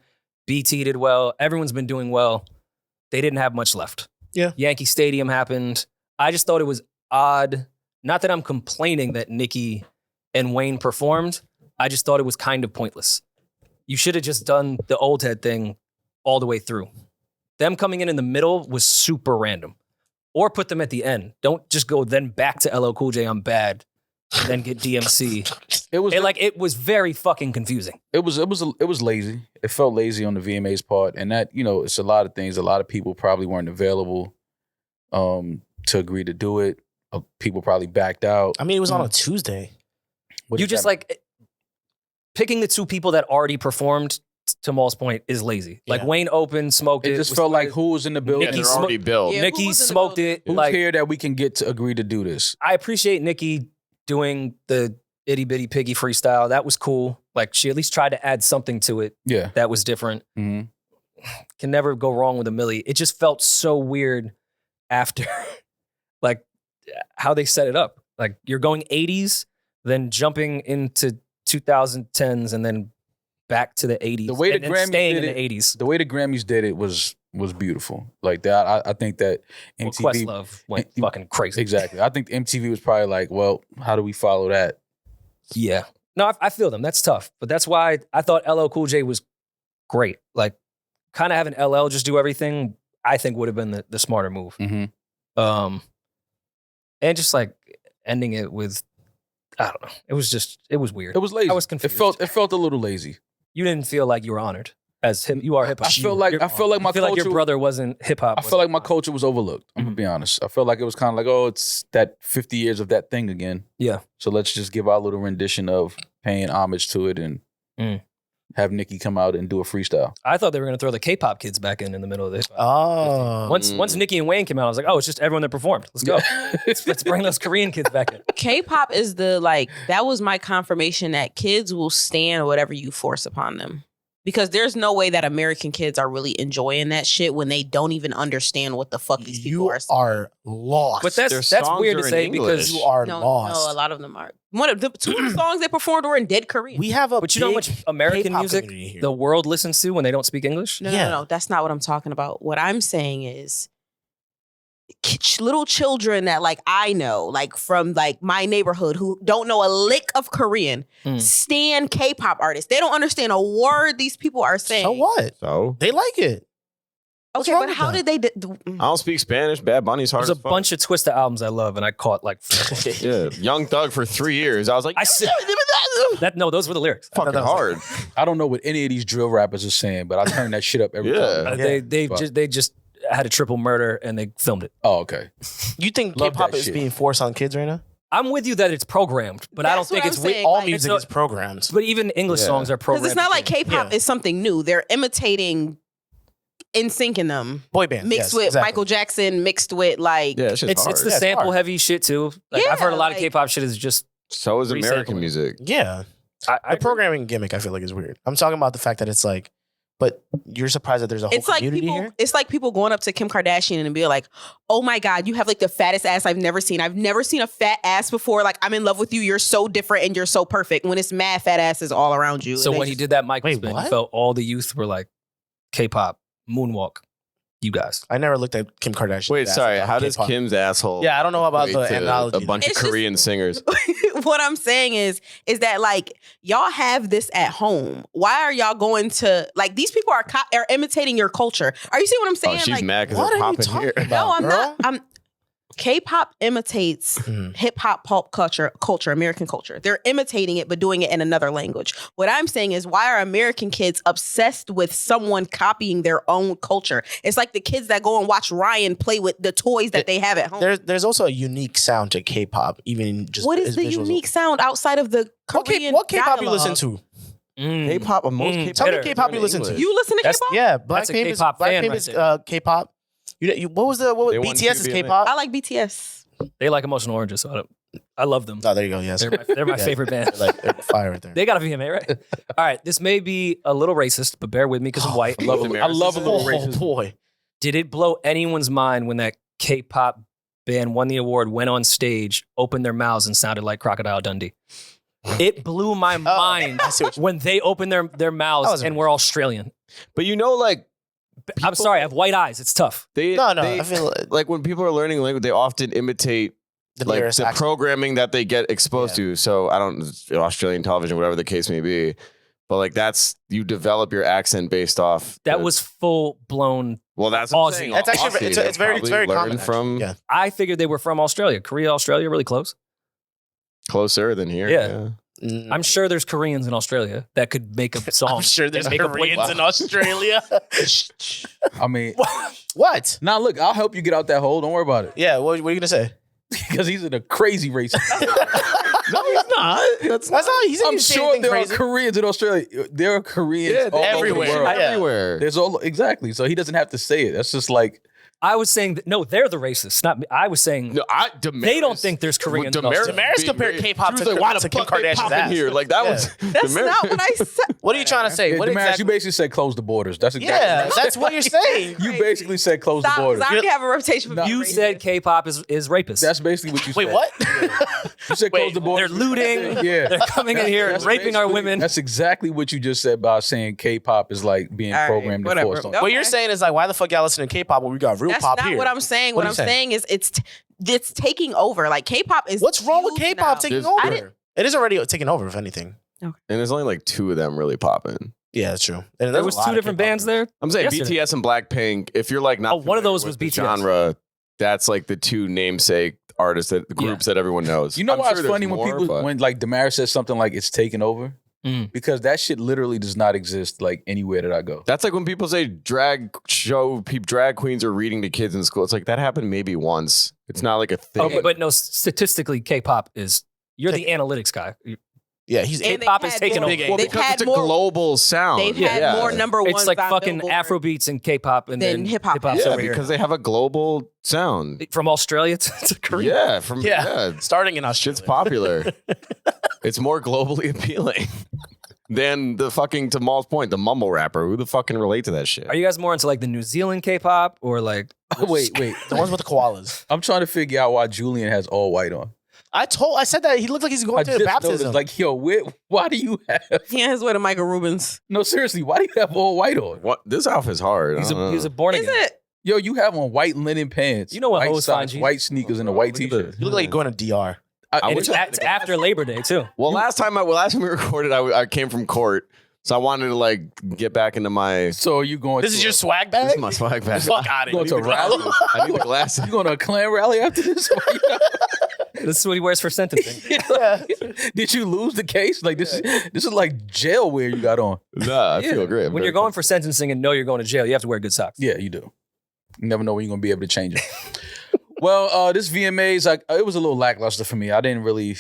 B: BT did well. Everyone's been doing well. They didn't have much left.
E: Yeah.
B: Yankee Stadium happened. I just thought it was odd. Not that I'm complaining that Nicki and Wayne performed. I just thought it was kind of pointless. You should have just done the old head thing all the way through. Them coming in the middle was super random. Or put them at the end. Don't just go then back to LL Cool J, I'm bad, and then get DMC. It was very fucking confusing.
A: It was lazy. It felt lazy on the VMA's part, and that, it's a lot of things. A lot of people probably weren't available to agree to do it. People probably backed out.
E: I mean, it was on a Tuesday.
B: You just picking the two people that already performed, to Maul's point, is lazy.
E: Yeah.
B: Like Wayne opened, smoked it.
A: It just felt like who was in the building.
C: They're already built.
D: Yeah,
B: Nicki
D: who was in the
B: smoked
D: building?
B: it.
A: Who's
B: Like,
A: here that we can get to agree to do this?
B: I appreciate Nicki doing the itty bitty piggy freestyle. That was cool. Like, she at least tried to add something to it
A: Yeah.
B: that was different.
A: Mm-hmm.
B: Can never go wrong with a Millie. It just felt so weird after, like, how they set it up. Like, you're going 80s, then jumping into 2010s, and then back to the 80s.
A: The way the
B: and then
A: Grammys
B: staying
A: did
B: in
A: it,
B: the 80s.
A: the way the Grammys did it was beautiful. Like that, I think that
B: Well,
A: MTV
B: Questlove went fucking crazy.
A: Exactly. I think MTV was probably like, well, how do we follow that?
B: Yeah. No, I feel them. That's tough. But that's why I thought LL Cool J was great. Like, kind of having LL just do everything, I think would have been the smarter move.
A: Mm-hmm.
B: And just like ending it with, I don't know. It was weird.
A: It was lazy.
B: I was confused.
A: It felt a little lazy.
B: You didn't feel like you were honored as him. You are hip hop.
A: I feel like my
B: feel like
A: culture.
B: your brother wasn't hip hop.
A: I feel like my culture was overlooked. I'm gonna be honest. I felt like it was kind of like, oh, it's that 50 years of that thing again.
B: Yeah.
A: So let's just give our little rendition of paying homage to it and have Nicki come out and do a freestyle.
B: I thought they were going to throw the K-pop kids back in the middle of this.
E: Oh.
B: Once Nicki and Wayne came out, I was like, oh, it's just everyone that performed. Let's go. Let's bring those Korean kids back in.
D: K-pop is that was my confirmation that kids will stand whatever you force upon them. Because there's no way that American kids are really enjoying that shit when they don't even understand what the fuck these people
E: You
D: are saying.
E: are lost.
B: But
C: Their
B: that's
C: songs
B: weird
C: are
B: to
C: in
B: say
C: English.
B: because
E: you are
D: No,
E: lost.
D: a lot of them are. One of the two of the songs they performed were in dead Korean.
E: We have a
B: But you know how
E: big
B: much American
E: K-pop
B: music
E: community here.
B: the world listens to when they don't speak English?
E: Yeah.
D: No. That's not what I'm talking about. What I'm saying is little children that I know, from my neighborhood who don't know a lick of Korean, stan K-pop artists. They don't understand a word these people are saying.
E: So what?
C: So
E: They like it. What's
D: Okay,
E: wrong
D: but
E: with
D: how
E: that?
D: did they
C: I don't speak Spanish. Bad Bunny's hard
B: There's
C: as
B: a
C: fuck.
B: bunch of Twista albums I love, and I caught
C: Yeah, Young Thug for 3 years. I was like,
B: No, those were the lyrics.
C: fucking hard.
A: I don't know what any of these drill rappers are saying, but I turn that shit up every
C: Yeah.
A: time.
B: They just had a triple murder and they filmed it.
A: Oh, okay.
E: You think
A: Love
E: K-pop
A: that
E: is
A: shit.
E: being forced on kids right now?
B: I'm with you that it's programmed, but I don't
D: That's
B: think
D: what
B: it's
D: I'm
B: with
D: saying.
E: All
D: Like,
E: music
B: it's
E: is programmed.
B: But even English
C: Yeah.
B: songs are
D: Because
B: programmed.
D: it's not like
B: too.
D: K-pop
E: Yeah.
D: is something new. They're imitating NSYNC in them.
E: Boy band.
D: Mixed
E: yes,
D: with
E: exactly.
D: Michael Jackson, mixed with
C: Yeah, it's just
B: It's
C: hard.
B: the
E: Yeah, it's
B: sample
E: hard.
B: heavy shit too. Like, I've
D: Yeah,
B: heard a lot of
D: like-
B: K-pop shit is just
C: So is American
B: Resampling.
C: music.
E: Yeah.
B: I
E: The programming gimmick, I feel like, is weird. I'm talking about the fact that it's like, but you're surprised that there's a whole
D: It's like
E: community
D: people.
E: here?
D: It's like people going up to Kim Kardashian and be like, "Oh my God, you have the fattest ass I've never seen. I've never seen a fat ass before. I'm in love with you. You're so different and you're so perfect." When it's mad fat asses all around you.
B: So
D: And
B: when
D: they
B: he
D: just-
B: did that Michael
E: Wait,
B: spin,
E: what?
B: you felt all the youth were like K-pop, moonwalk. You guys.
E: I never looked at Kim Kardashian.
C: Wait, sorry. How does Kim's asshole?
E: Yeah, I don't know about
C: equate
E: the
C: to
E: analogy.
C: A bunch of
D: It's just-
C: Korean singers.
D: what I'm saying is that y'all have this at home. Why are y'all going to these people are imitating your culture? Are you seeing what I'm
C: Oh,
D: saying?
C: she's mad because
E: what
C: they're
E: are you
C: popping
E: talking
C: here.
E: about?
D: No, I'm
E: girl?
D: not. I'm K-pop imitates hip-hop pop culture, American culture. They're imitating it, but doing it in another language. What I'm saying is, why are American kids obsessed with someone copying their own culture? It's like the kids that go and watch Ryan play with the toys that they have at home.
E: There's also a unique sound to K-pop, even just
D: What is the unique sound outside of the Korean
E: What K-pop you
D: dialogue?
E: listen to?
C: K-pop, most K-pop.
E: Tell me K-pop you listen to.
D: You listen to
B: That's-
D: K-pop?
E: Yeah,
B: That's a K-pop fan right
E: is
B: there.
E: K-pop. What was
C: They won
E: BTS is
C: 2
E: K-pop?
D: I like BTS.
B: They like Emotional Oranges, so I love them.
E: Oh, there you go. Yes,
B: They're my favorite band.
E: they're fire right there.
B: They got a VMA, right? All right, this may be a little racist, but bear with me because I'm white.
A: I love a little
E: Oh
A: racism.
E: boy.
B: Did it blow anyone's mind when that K-pop band won the award, went on stage, opened their mouths, and sounded like Crocodile Dundee? It blew my mind
E: I see what you-
B: when they opened their
E: That
B: mouths
E: was
B: and were Australian.
C: But like
B: I'm sorry, I have white eyes. It's tough.
C: they
E: No,
C: they-
E: I feel
C: like when people are learning language, they often imitate
E: the
C: like
E: nearest
C: the
E: accent.
C: programming that they get exposed to. So I don't Australian television, whatever the case may be. But like that's you develop your accent based off.
B: That
C: the-
B: was full blown.
C: well, that's what I'm
B: Aussie.
C: saying.
E: That's actually
C: Aussie,
E: it's
C: they
E: very
C: probably
E: common
C: learned from
E: actually. Yeah.
B: I figured they were from Australia. Korea, Australia, really close.
C: closer than here.
B: Yeah. I'm sure there's Koreans in Australia that could make a song.
E: I'm sure there's
B: Make a
E: Koreans in Australia.
A: I mean,
E: What?
A: now look, I'll help you get out that hole. Don't worry about it.
E: Yeah, what are you gonna say?
A: Because he's in a crazy racist.
C: No, he's not. That's
E: That's not. He's
A: I'm sure there
E: crazy.
A: are Koreans in Australia. There are Koreans all
E: everywhere.
A: over the world.
E: Yeah.
C: everywhere.
A: There's all exactly. So he doesn't have to say it. That's just like
B: I was saying that, no, they're the racists, not me. I was saying
C: No, Demaris,
B: they don't think there's Koreans in Australia.
E: Demaris compared K-pop to
C: why the
E: Kim
C: fuck they
E: Kardashian's
C: popping
E: ass.
C: here? Like that
E: Yeah.
C: was
D: That's
C: Demaris-
D: not what I said.
E: What are you trying to say?
A: yeah,
E: What
A: Demaris,
E: exactly?
A: you basically said close the borders. That's exactly
E: Yeah, that's what you're saying.
A: you basically said close
D: Stop,
A: the
D: 'cause
A: borders.
D: I already have a reputation for being
B: You
D: racist.
B: said K-pop is rapist.
A: That's basically what you
E: Wait,
A: said.
E: what?
A: You said
E: Wait,
A: close the borders.
B: They're looting.
A: Yeah.
B: They're coming in here and
A: That's
B: raping our
A: basically-
B: women.
A: That's exactly what you just said by saying K-pop is like being
D: All right,
A: programmed and
D: whatever.
A: forced on.
D: Okay.
E: What you're saying is like, why the fuck y'all listening to K-pop when we got real
D: That's
E: pop
D: not
E: here?
D: what I'm saying.
E: What
D: What
E: are
D: I'm
E: you
D: saying is it's taking over. Like K-pop is.
E: What's wrong with
D: huge
E: K-pop
D: now.
E: taking
C: There's-
E: over? It is already taking over, if anything.
C: and there's only like 2 of them really popping.
E: Yeah, that's true. And
B: There was 2 different bands there.
C: I'm saying
B: Yesterday.
C: BTS and Blackpink. If you're like not
B: Oh, one of those
C: familiar
B: was
C: with the
B: BTS.
C: genre, that's like the 2 namesake artists that the groups that everyone knows.
A: You know
C: I'm
A: why
C: sure
A: it's
C: there's
A: funny
C: more,
A: when people
C: but-
A: when like Demaris says something like it's taken over?
B: Mm.
A: Because that shit literally does not exist like anywhere that I go.
C: That's like when people say drag queens are reading to kids in school. It's like that happened maybe once. It's not like a thing.
B: Okay, but no, statistically, K-pop is. You're the analytics guy.
E: Yeah, he's
D: And
B: K-pop
D: they've
B: is
D: had
B: taking
D: more-
B: over.
C: well,
D: they've
C: because
D: had
C: it's a
D: more-
C: global sound.
D: They've had more number ones.
B: It's like
D: on
B: fucking
D: Billboard.
B: Afrobeats and K-pop, and
D: Then
B: then
D: hip-hop.
B: hip-hop's
C: Yeah,
B: over here.
C: because they have a global sound.
B: From Australia to Korea.
C: Yeah, from
E: Yeah. starting in Australia.
C: shit's popular. It's more globally appealing than the fucking, to Maul's point, the mumble rapper. Who the fucking relate to that shit?
B: Are you guys more into like the New Zealand K-pop or like?
A: wait.
E: The ones with the koalas.
A: I'm trying to figure out why Julian has all white on.
E: I said that he looked like he's going
A: I
E: to
A: just
E: the
A: noticed,
E: baptism.
A: like, yo, why do you have?
D: He has wear the Michael Rubens.
A: No, seriously, why do you have all white on?
C: What? This outfit's hard.
B: He's
C: I don't
B: a
C: know.
B: born
D: Is
B: again.
D: it?
A: Yo, you have on white linen pants.
B: You know what
A: white
B: hoes find
A: socks,
B: you.
A: white sneakers, and a white
C: Look at
A: t-shirt.
C: this.
E: You look like you're going to DR.
B: And
C: wish
B: it's after Labor Day too.
C: Well, last time we recorded, I came from court, so I wanted to like get back into my.
A: So are you going?
E: This
A: to
E: is
A: a-
E: your swag bag?
C: This is my swag bag.
E: Fuck out of
A: Going
E: here.
A: to a rally?
C: I need the glasses.
A: You going to a Klan rally after this?
B: This is what he wears for sentencing.
A: Did you lose the case? Like this is like jail wear you got on.
C: Nah, I feel great. I'm
B: When
C: very
B: you're going for sentencing and know you're going to jail, you have to wear good socks.
A: Yeah, you do. You never know when you're gonna be able to change it. Well, this VMAs, it was a little lackluster for me. I didn't really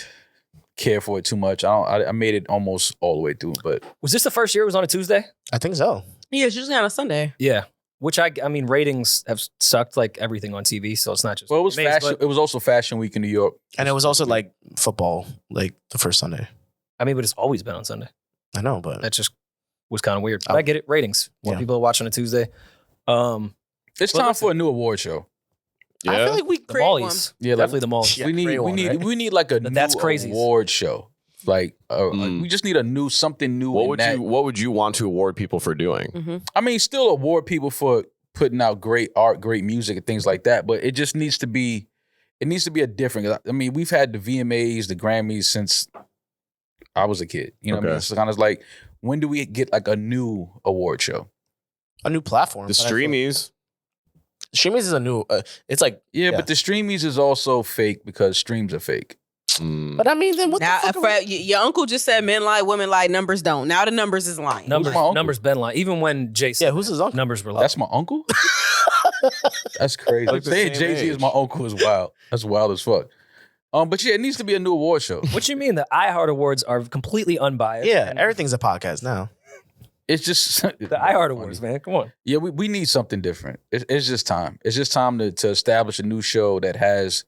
A: care for it too much. I made it almost all the way through, but
B: Was this the first year it was on a Tuesday?
E: I think so.
D: Yeah, it's usually on a Sunday.
B: Yeah. Which I mean, ratings have sucked like everything on TV, so it's not just.
A: well, it was
B: VMAs,
A: fashion. It was also Fashion Week in New York.
E: And it was also like football, like the first Sunday.
B: I mean, but it's always been on Sunday.
E: I know, but
B: That just was kind of weird. But I get it. Ratings. More
E: Yeah.
B: people watch on a Tuesday.
A: It's
B: Well,
A: time
B: listen.
A: for a new award show.
E: I feel like we
B: The
D: Create one.
B: Mollies.
A: Yeah, like-
B: Definitely the Mollies.
E: Yeah,
A: we need
E: create one, right?
A: we need like a new
B: That's Crazies.
A: award show. Like we just need something new.
C: What
A: in
C: would
A: that.
C: what would you want to award people for doing?
D: Mm-hmm.
A: I mean, still award people for putting out great art, great music, and things like that. But it just needs to be. It needs to be a different. I mean, we've had the VMAs, the Grammys since I was a kid. You know what I mean?
C: Okay.
A: It's kind of like, when do we get like a new award show?
E: a new platform.
C: The
E: but I feel-
C: streamies.
E: Streamies is a new. It's like
A: Yeah, but the streamies is also fake because streams are fake.
E: But I mean, then what
D: Now,
E: the fuck?
D: your uncle just said men lie, women lie, numbers don't. Now the numbers is lying.
A: my uncle?
B: Numbers been lying. Even when Jason,
E: Yeah, who's his uncle?
B: numbers were lying.
A: That's my uncle? That's crazy.
C: Like the
A: Saying
C: same
A: Jay-Z is
C: age.
A: my uncle is wild. That's wild as fuck. But yeah, it needs to be a new award show.
B: What you mean? The iHeart Awards are completely unbiased.
E: Yeah,
B: and
E: everything's a podcast now.
A: It's just
B: the iHeart Awards, man. Come on.
A: Yeah, we need something different. It's just time. It's just time to establish a new show that has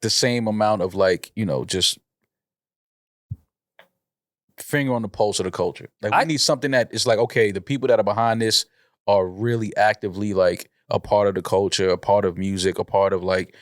A: the same amount of like, just finger on the pulse of the culture. Like we need something that is like, okay, the people that are behind this are really actively like a part of the culture, a part of music, a part of like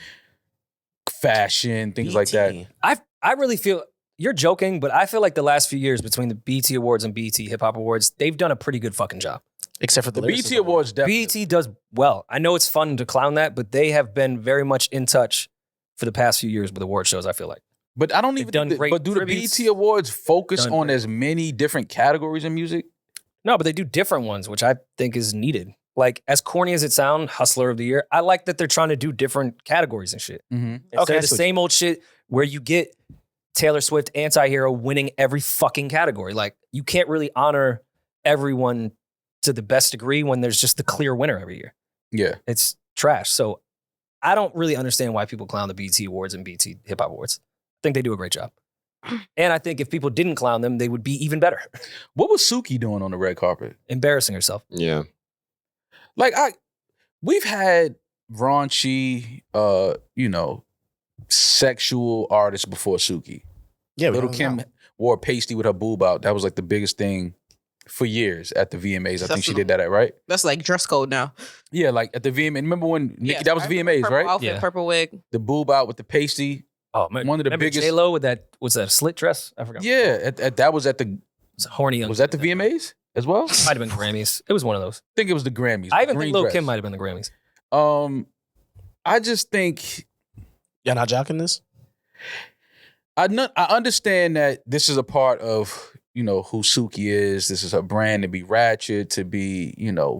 A: fashion, things like that.
B: I really feel you're joking, but I feel like the last few years between the BET Awards and BET Hip Hop Awards, they've done a pretty good fucking job.
E: Except for the
A: The BET
E: lyricism.
A: Awards definitely.
B: BET does well. I know it's fun to clown that, but they have been very much in touch for the past few years with award shows, I feel like.
A: But I don't
B: They've
A: even
B: done
A: think
B: great
A: but do
B: tributes.
A: the BET Awards focus
B: Done
A: on
B: great.
A: as many different categories in music?
B: No, but they do different ones, which I think is needed. Like, as corny as it sounds, Hustler of the Year, I like that they're trying to do different categories and shit.
A: Mm-hmm.
B: Instead
E: Okay,
B: of the same old shit where you get Taylor Swift anti-hero winning every fucking category. Like, you can't really honor everyone to the best degree when there's just the clear winner every year.
A: Yeah.
B: It's trash. So I don't really understand why people clown the BET Awards and BET Hip Hop Awards. I think they do a great job. And I think if people didn't clown them, they would be even better.
A: What was Suki doing on the red carpet?
B: Embarrassing herself.
C: Yeah.
A: Like we've had raunchy, sexual artists before Suki.
E: Yeah,
A: Little Kim wore a pasty with her boob out. That was like the biggest thing for years at the VMAs. I think she did that at, right?
D: That's like dress code now.
A: Yeah, like at the VMA. Remember when Nicki,
D: Yes,
A: that was
D: I remember
A: VMAs,
D: purple
A: right?
D: Outfit,
B: Yeah.
D: purple wig.
A: The boob out with the pasty.
B: Oh, man.
A: One of the
B: Remember
A: biggest-
B: J-Lo with that, was that a slit dress? I forgot.
A: Yeah, that was at the,
B: It's a horny young.
A: was that the VMAs as well? I
B: Might have been Grammys. It was one of those.
A: think it was the Grammys.
B: I even
A: Green
B: think Lil
A: dress.
B: Kim might have been the Grammys.
A: I just think
E: Y'all not jocking this?
A: I understand that this is a part of, who Suki is. This is her brand, to be ratchet, to be,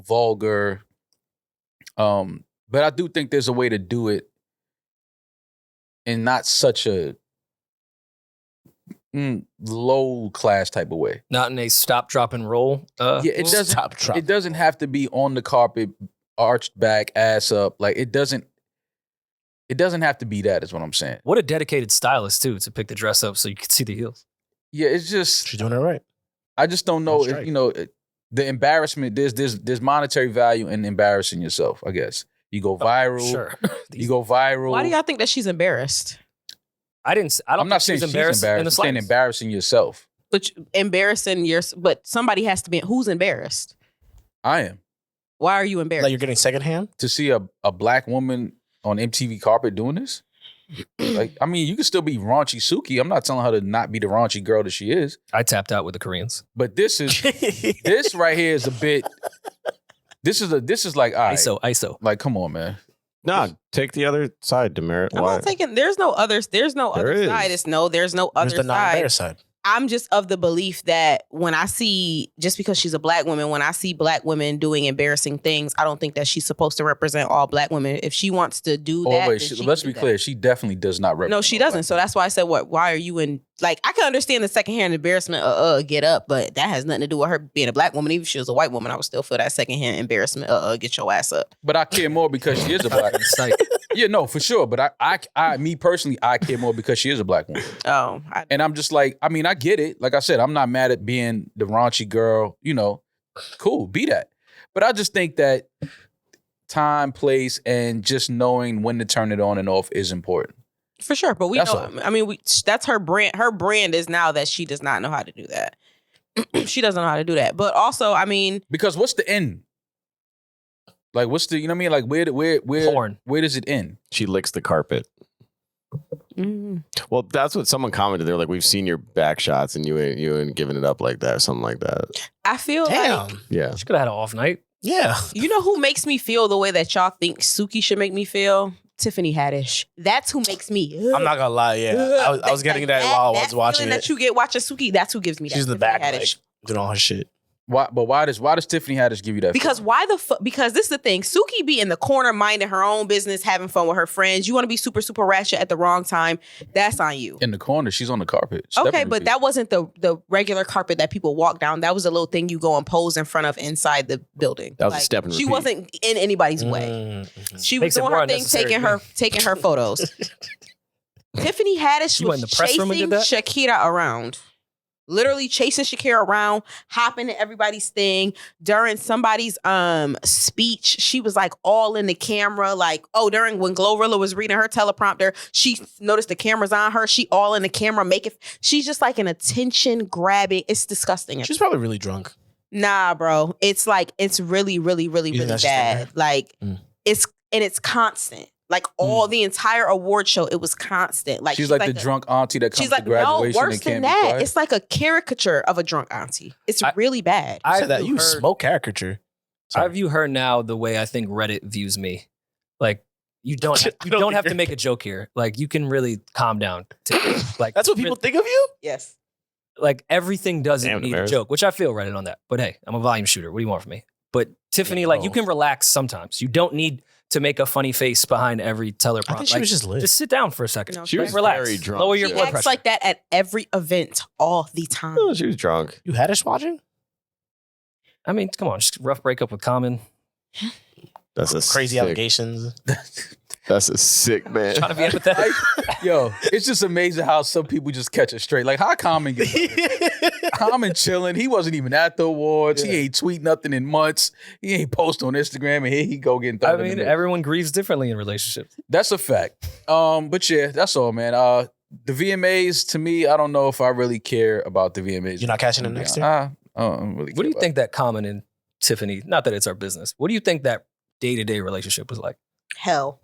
A: vulgar. But I do think there's a way to do it in not such a low class type of way.
B: Not in a stop, drop, and roll.
A: Yeah, it doesn't.
E: Stop, drop.
A: It doesn't have to be on the carpet, arched back, ass up. Like it doesn't. It doesn't have to be that. Is what I'm saying.
B: What a dedicated stylist, too, to pick the dress up so you could see the heels.
A: Yeah, it's just.
E: She's doing it right.
A: I just don't know.
E: On
A: If,
E: strike.
A: the embarrassment. There's monetary value in embarrassing yourself. I guess you go viral.
B: Sure.
A: You go viral.
D: Why do y'all think that she's embarrassed?
B: I don't
A: I'm not
B: think
A: saying she's
B: embarrassed
A: embarrassed.
B: in the
A: I'm saying
B: slightest.
A: embarrassing yourself.
D: But but somebody has to be. Who's embarrassed?
A: I am.
D: Why are you embarrassed?
E: Like you're getting secondhand?
A: To see a black woman on MTV carpet doing this. Like, I mean, you can still be raunchy Suki. I'm not telling her to not be the raunchy girl that she is.
B: I tapped out with the Koreans.
A: But this right here is a bit. This is like, all right,
B: ISO.
A: like, come on, man.
C: Nah, take the other side, Demaris.
D: I'm
C: Why?
D: not taking. There's no other
C: There
D: side.
C: is.
D: There's no
E: There's
D: other
E: the
D: side.
E: non-embarrassed side.
D: I'm just of the belief that when I see, just because she's a black woman, when I see black women doing embarrassing things, I don't think that she's supposed to represent all black women. If she wants to do that,
A: Oh, wait,
D: then she
A: let's
D: can
A: be
D: do that.
A: clear. She definitely does not represent.
D: No, she
A: all black
D: doesn't. So that's why I said, why are you in, like, I can understand the secondhand embarrassment, get up, but that has nothing to do with her being a black woman. Even if she was a white woman, I would still feel that secondhand embarrassment, get your ass up.
A: But I care more because she is a black woman.
B: Psych.
A: Yeah, no, for sure. But I, me personally, I care more because she is a black woman.
D: Oh,
A: And I'm just like, I mean, I get it. Like I said, I'm not mad at being the raunchy girl. Cool, be that. But I just think that time, place, and just knowing when to turn it on and off is important.
D: for sure. But we
A: That's
D: know,
A: all.
D: I mean, that's her brand. Her brand is now that she does not know how to do that. She doesn't know how to do that. But also, I mean,
A: Because what's the end? Like, what's the, you know what I mean? Like,
B: Porn.
A: where does it end?
C: She licks the carpet. Well, that's what someone commented. They were like, "We've seen your back shots, and you ain't giving it up like that, or something like that."
D: I feel
E: Damn.
D: like,
C: Yeah,
B: She could have had an off night.
E: Yeah.
D: you know who makes me feel the way that y'all think Suki should make me feel? Tiffany Haddish. That's who makes me.
E: I'm not gonna lie. Yeah. I was getting that while I was watching
D: feeling
E: it.
D: that you get watching Suki, that's who gives me that.
E: She's in the
D: Tiffany
E: back, like,
D: Haddish.
E: doing all her shit.
A: Why? But why does Tiffany Haddish give you that?
D: Because
A: feeling?
D: why the fuck? Because this is the thing. Suki be in the corner minding her own business, having fun with her friends. You want to be super, super ratchet at the wrong time. That's on you.
A: In the corner, she's on the carpet.
D: Okay, but that wasn't the regular carpet that people walk down. That was a little thing you go and pose in front of inside the building.
C: That was a step and
D: She
C: repeat.
D: wasn't in anybody's way.
E: Mm-hmm.
D: She
B: Makes
D: was
B: it
D: doing
B: more
D: her thing,
B: unnecessary.
D: taking her photos. Tiffany Haddish
B: You went
D: was
B: in the press room and
D: chasing
B: did that?
D: Shakira around. Literally chasing Shakira around, hopping at everybody's thing. During somebody's speech, she was like all in the camera. Like, during when Glorilla was reading her teleprompter, she noticed the cameras on her. She all in the camera she's just like an attention grabbing. It's disgusting.
E: She's probably really drunk.
D: Nah, bro. It's really, really, really,
E: You think
D: really
E: that's just in
D: bad.
E: her?
D: Like
E: Mm.
D: it's constant. Like all the entire award show, it was constant. Like
A: she's like the
D: a-
A: drunk auntie that comes
D: She's
A: to
D: like, no,
A: graduation
D: worse
A: and
D: than
A: can't be
D: that.
A: quiet.
D: It's like a caricature of a drunk auntie. It's really bad.
E: You said that
B: view
E: you
B: her-
E: smoke caricature.
B: I
E: Sorry.
B: view her now the way I think Reddit views me. Like you don't
E: I
B: you
E: don't
B: don't
E: think
B: have to
E: you're-
B: make a joke here. Like you can really calm down. Like
E: That's what people think of you?
D: Yes.
B: like everything doesn't
C: Damn,
B: need a
C: Demaris.
B: joke, which I feel Reddit on that. But hey, I'm a volume shooter. What do you want from me? But Tiffany, like you can relax sometimes. You don't need to make a funny face behind every teleprompter.
E: I think she
B: Like,
E: was just lit.
B: just sit down for a second.
D: No,
C: She was
B: relax.
C: very drunk.
B: Lower your
D: She
B: blood
D: acts
B: pressure.
D: like that at every event all the time.
C: Oh, she was drunk.
E: You had us watching?
B: I mean, come on, just rough breakup with Common.
C: That's a
E: Crazy
C: sick,
E: allegations.
C: That's a sick man.
B: Trying to be empathetic.
A: Yo, it's just amazing how some people just catch it straight. Like how Common get Common chilling. He wasn't even at the awards. He ain't tweet nothing in months. He ain't post on Instagram, and here he go getting
B: I
A: thrown in
B: mean,
A: the mix.
B: everyone grieves differently in relationships.
A: That's a fact. But yeah, that's all, man. The VMAs, to me, I don't know if I really care about the VMAs.
E: You're not catching them next year?
A: I don't really
B: What do you
A: care
B: think that Common and Tiffany, not that it's our business, what do you think that day-to-day relationship was like?
D: Hell.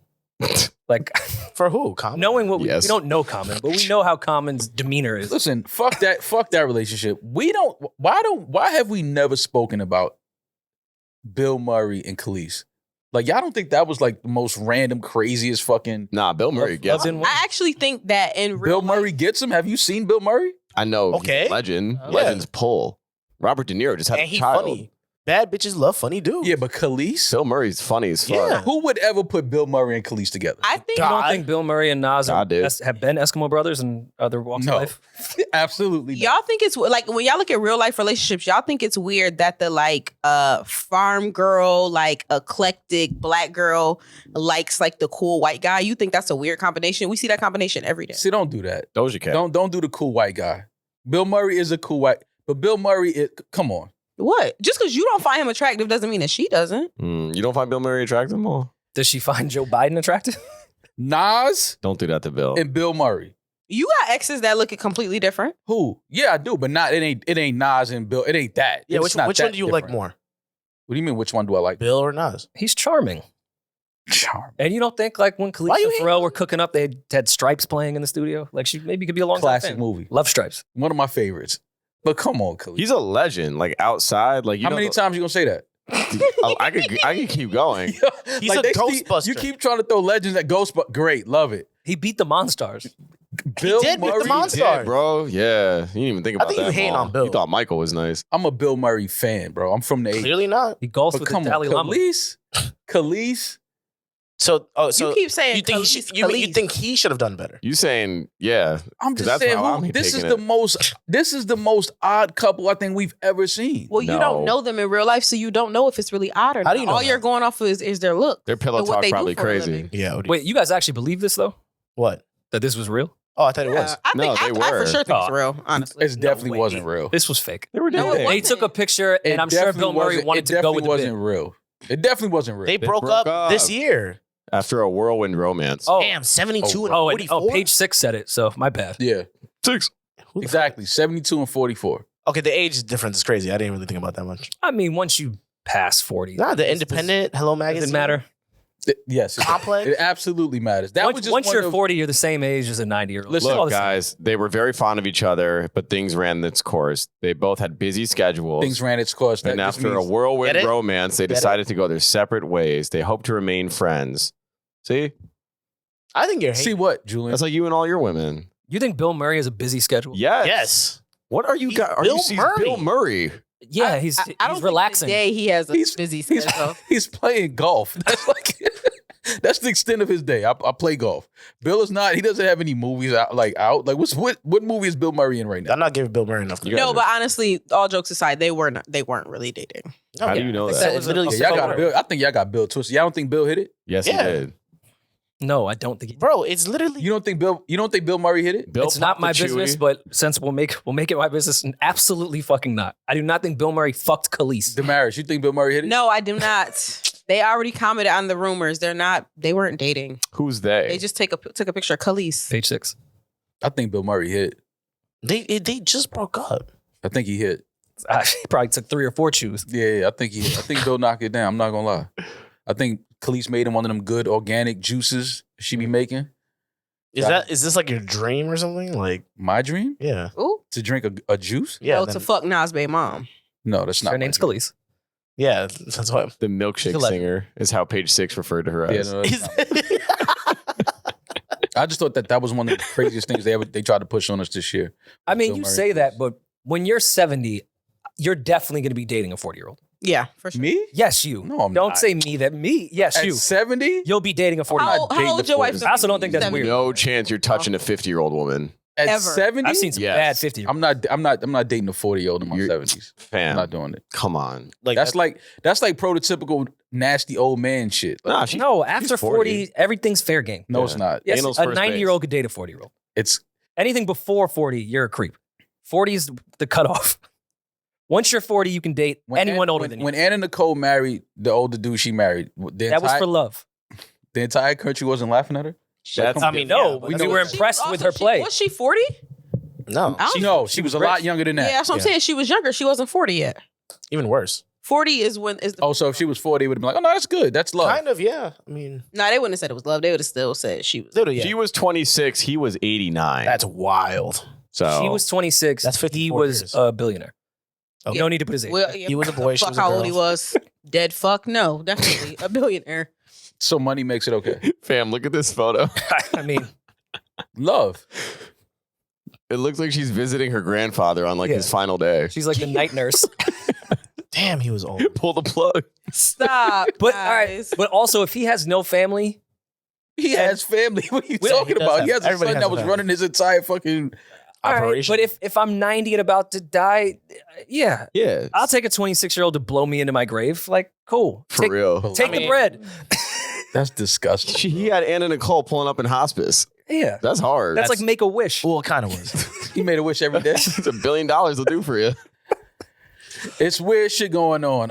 B: Like,
E: For who? Common?
B: knowing what we
C: Yes.
B: don't know Common, but we know how Common's demeanor is.
A: Listen, fuck that relationship. Why have we never spoken about Bill Murray and Kelis? Like, y'all don't think that was like the most random, craziest fucking
C: Nah, Bill Murray
B: Love
C: gets him.
B: didn't win.
D: I actually think that in real
A: Bill Murray gets him? Have you seen Bill Murray?
C: I know.
E: Okay.
C: Legend.
E: Yeah.
C: Legend's pull. Robert De Niro just had
E: And
C: a
E: he
C: child.
E: funny. Bad bitches love funny dudes.
A: Yeah, but Kelis?
C: Bill Murray's funny as fuck.
E: Yeah.
A: Who would ever put Bill Murray and Kelis together?
D: I think
B: You don't
E: God.
B: think Bill Murray and Nas
C: God, dude.
B: have been Eskimo brothers and other walks
A: No.
B: of life?
A: Absolutely not.
D: y'all think it's like when y'all look at real life relationships, y'all think it's weird that the like farm girl, like eclectic black girl likes like the cool white guy. You think that's a weird combination? We see that combination every day.
A: See, don't do that.
C: Doja Cat.
A: Don't do the cool white guy. Bill Murray is a cool white, but Bill Murray, come on.
D: What? Just because you don't find him attractive doesn't mean that she doesn't.
C: You don't find Bill Murray attractive more?
B: Does she find Joe Biden attractive?
A: Nas
C: Don't do that to Bill.
A: and Bill Murray.
D: You got exes that look completely different.
A: Who? Yeah, I do, but not. It ain't Nas and Bill. It ain't that.
E: Yeah,
A: It's
E: which
A: not
E: one
A: that
E: do you like
A: different.
E: more?
A: What do you mean? Which one do I like?
E: Bill or Nas?
B: He's charming.
A: Charm.
B: And you don't think like when
E: Why
B: Kelis
E: you
B: and Pharrell were cooking up, they had Stripes playing in the studio? Like she maybe could be a long
A: Classic
B: fan.
A: movie.
B: Love Stripes.
A: One of my favorites. But come on, Kelis.
C: He's a legend. Like outside, like you
A: How
C: know,
A: many times you gonna say that?
C: Oh, I could keep going.
E: He's a
A: they
E: Ghostbuster.
A: You keep trying to throw legends at Ghostbusters. Great, love it.
B: He beat the Monstars.
A: Bill
E: did beat the
A: Murray.
E: Monsters.
C: Yeah, bro. Yeah, you didn't even think about
E: think
C: that.
E: you hating
C: Maul.
E: on Bill.
C: You thought Michael was nice.
A: I'm a Bill Murray fan, bro. I'm from the 80s.
E: Clearly not.
B: He golfs
A: But
B: with
A: come
B: the
A: on,
B: Dalai Lama.
A: Kelis.
E: So
D: you keep saying
E: you think
D: Kelis,
E: you
D: Kelis.
E: think he should have done better?
C: You saying yeah?
A: I'm
C: 'Cause
A: just
C: that's
A: saying,
C: how I'm
A: this is
C: taking
A: the
C: it.
A: most. This is the most odd couple I think we've ever seen.
D: Well, you
C: No.
D: don't know them in real life, so you don't know if it's really odd or
E: How
D: not.
E: do you know
D: All
E: that?
D: you're going off of is their look.
C: Their pillow
D: and what
C: talk
D: they do
C: probably
D: for a
C: crazy.
D: living.
E: Yeah.
B: Wait, you guys actually believe this though?
E: What?
B: That this was real?
E: Oh, I thought it was.
D: I
C: No,
D: think
C: they
D: I
C: were.
D: for sure think it's
B: Oh.
D: real. Honestly,
A: It definitely
B: way.
A: wasn't real.
B: This was fake.
C: They were
D: No,
C: dead.
D: it
B: They took a picture,
A: It
B: and I'm sure
A: definitely
B: Bill Murray
A: wasn't-
B: wanted
A: it
B: to go
A: definitely
B: with the
A: wasn't
B: bit.
A: real. It definitely wasn't real.
E: They broke up this year.
C: after a whirlwind romance.
B: Oh,
E: Damn, 72 and
B: oh,
E: 44.
B: page 6 said it, so my bad.
A: Yeah,
C: 6.
E: Who the
A: exactly. 72 and 44.
E: Okay, the age difference is crazy. I didn't really think about that much.
B: I mean, once you pass 40.
E: Nah, the Independent, Hello Magazine.
B: Doesn't matter.
A: Yes,
E: Complex.
A: it absolutely matters. That was
B: Once,
A: just
B: once
A: one
B: you're
A: of-
B: 40, you're the same age as a 90-year-old.
A: Listen,
B: It's all
C: Look,
B: the same.
C: guys, they were very fond of each other, but things ran its course. They both had busy schedules.
A: Things ran its course. That
C: and
A: just
C: after a
A: means-
C: whirlwind
E: Get it?
C: romance, they
E: Get it?
C: decided to go their separate ways. They hope to remain friends. See?
E: I think you're
A: see
E: hating.
A: what, Julian?
C: That's like you and all your women.
B: You think Bill Murray has a busy schedule?
C: Yes.
E: Yes.
C: What are you
E: He's
C: guys? Are
E: Bill
C: you seeing
E: Murray.
C: Bill Murray?
B: Yeah,
D: I
B: he's
D: don't
B: relaxing.
D: Think today he has a
A: He's-
D: busy
A: He's,
D: schedule.
A: he's playing golf. That's like that's the extent of his day. I play golf. Bill is not. He doesn't have any movies out. Like what movie is Bill Murray in right now?
E: I'm not giving Bill Murray enough credit.
D: No, but honestly, all jokes aside, they weren't really dating.
E: No,
C: How do you know
E: Like I
C: that?
E: said, it's literally
A: Yeah, y'all got
E: photo.
A: Bill. I think y'all got Bill twisted. Y'all don't think Bill hit it?
C: Yes,
E: Yeah.
C: he did.
B: No, I don't think.
E: Bro, it's literally.
A: You don't think Bill Murray hit it?
C: Bill
B: It's not
C: popped
B: my
C: the
B: business,
C: Chewy.
B: but since we'll make it my business, and absolutely fucking not. I do not think Bill Murray fucked Kelis.
A: Demaris, you think Bill Murray hit it?
D: No, I do not. They already commented on the rumors. They weren't dating.
C: Who's they?
D: They just took a picture of Kelis.
B: Page 6.
A: I think Bill Murray hit.
E: They just broke up.
A: I think he hit.
B: He probably took 3 or 4 chews.
A: Yeah, I think he hit. I think Bill knocked it down. I'm not gonna lie. I think Kelis made him one of them good organic juices she be making.
E: Is this like your dream or something? Like,
A: My dream?
E: yeah.
D: Ooh,
A: To drink a juice?
E: Yeah.
D: no,
E: then-
D: to fuck Nas bae mom.
A: No, that's not.
B: Her
A: my
B: name's
A: dream.
B: Kelis.
E: yeah, that's what.
C: The milkshake
B: She'll let-
C: singer is how page 6 referred to her
A: Yeah,
C: as.
A: no, that's not I just thought that was one of the craziest things they tried to push on us this year.
B: I mean,
A: Bill
B: you
A: Murray.
B: say that, but when you're 70, you're definitely going to be dating a 40-year-old.
D: Yeah, for sure.
A: Me?
B: Yes, you.
A: No, I'm
B: Don't
A: not.
B: say me. That me. Yes,
A: At
B: you.
A: 70?
B: You'll be dating a 40-year-old.
D: How old your wife?
B: I also don't think that's weird.
C: No chance you're touching a 50-year-old woman.
A: At
D: Ever.
A: 70?
B: I've seen some
C: Yes.
B: bad 50.
A: I'm not dating a 40-year-old in my
C: You're-
A: 70s. I'm
C: Fam,
A: not doing it.
C: come on.
E: Like
A: That's like prototypical nasty old man shit. Like,
C: Nah, she,
B: No, after
C: she's
B: 40, everything's fair game.
A: no,
C: Yeah.
A: it's not.
B: Yes,
C: Anal's
B: a
C: first
B: 90-year-old could date a 40-year-old.
A: It's
B: Anything before 40, you're a creep. 40 is the cutoff. Once you're 40, you can date anyone older than you.
A: When Anna Nicole married the older dude she married,
B: That was for love.
A: the entire country wasn't laughing at her.
C: That's,
E: I mean,
B: No,
E: yeah, but
B: we
E: that's-
B: were impressed with her play.
D: Was she 40?
E: No,
A: No, she was a lot younger than
D: Yeah,
A: that.
D: that's what I'm saying. She was younger. She wasn't 40 yet.
E: even worse.
D: 40 is when is the
A: Oh, so if she was 40, it would have been like, oh no, that's good. That's love.
E: Kind of, yeah. I mean,
D: No, they wouldn't have said it was love. They would have still said she was.
E: literally, yeah.
C: She was 26. He was 89.
E: That's wild.
C: so
B: She was 26.
E: That's 54
B: He was
E: years.
B: a billionaire.
E: Okay.
B: You don't need to put his age.
D: Well,
E: He was a boy, she
D: Fuck
E: was a
D: how
E: girl.
D: old he was. Dead fuck. No, definitely a billionaire.
A: So money makes it okay.
C: Fam, look at this photo.
B: I mean,
A: Love.
C: It looks like she's visiting her grandfather on like
B: Yeah.
C: his final day.
B: she's like the night nurse.
E: Damn, he was old.
C: Pull the plug.
D: Stop.
B: But all right,
D: guys.
B: but also if he has no family,
A: He has family. What are you
B: Well,
A: talking
E: he does
A: about?
E: have-
A: He has a
E: everybody
A: son
E: has
A: that
E: a
A: was
E: family.
A: running his entire fucking.
B: all right,
E: Operation.
B: but if I'm 90 and about to die, yeah,
C: Yeah.
B: I'll take a 26-year-old to blow me into my grave. Like, cool.
C: For
B: take,
C: real.
B: Take
E: I
B: the
E: mean-
B: bread.
A: That's disgusting.
C: He had Anna Nicole pulling up in hospice.
B: Yeah.
C: That's hard.
B: That's like make a wish.
E: Well, it kind of was.
A: He made a wish every day.
C: It's $1 billion will do for you.
A: It's weird shit going on.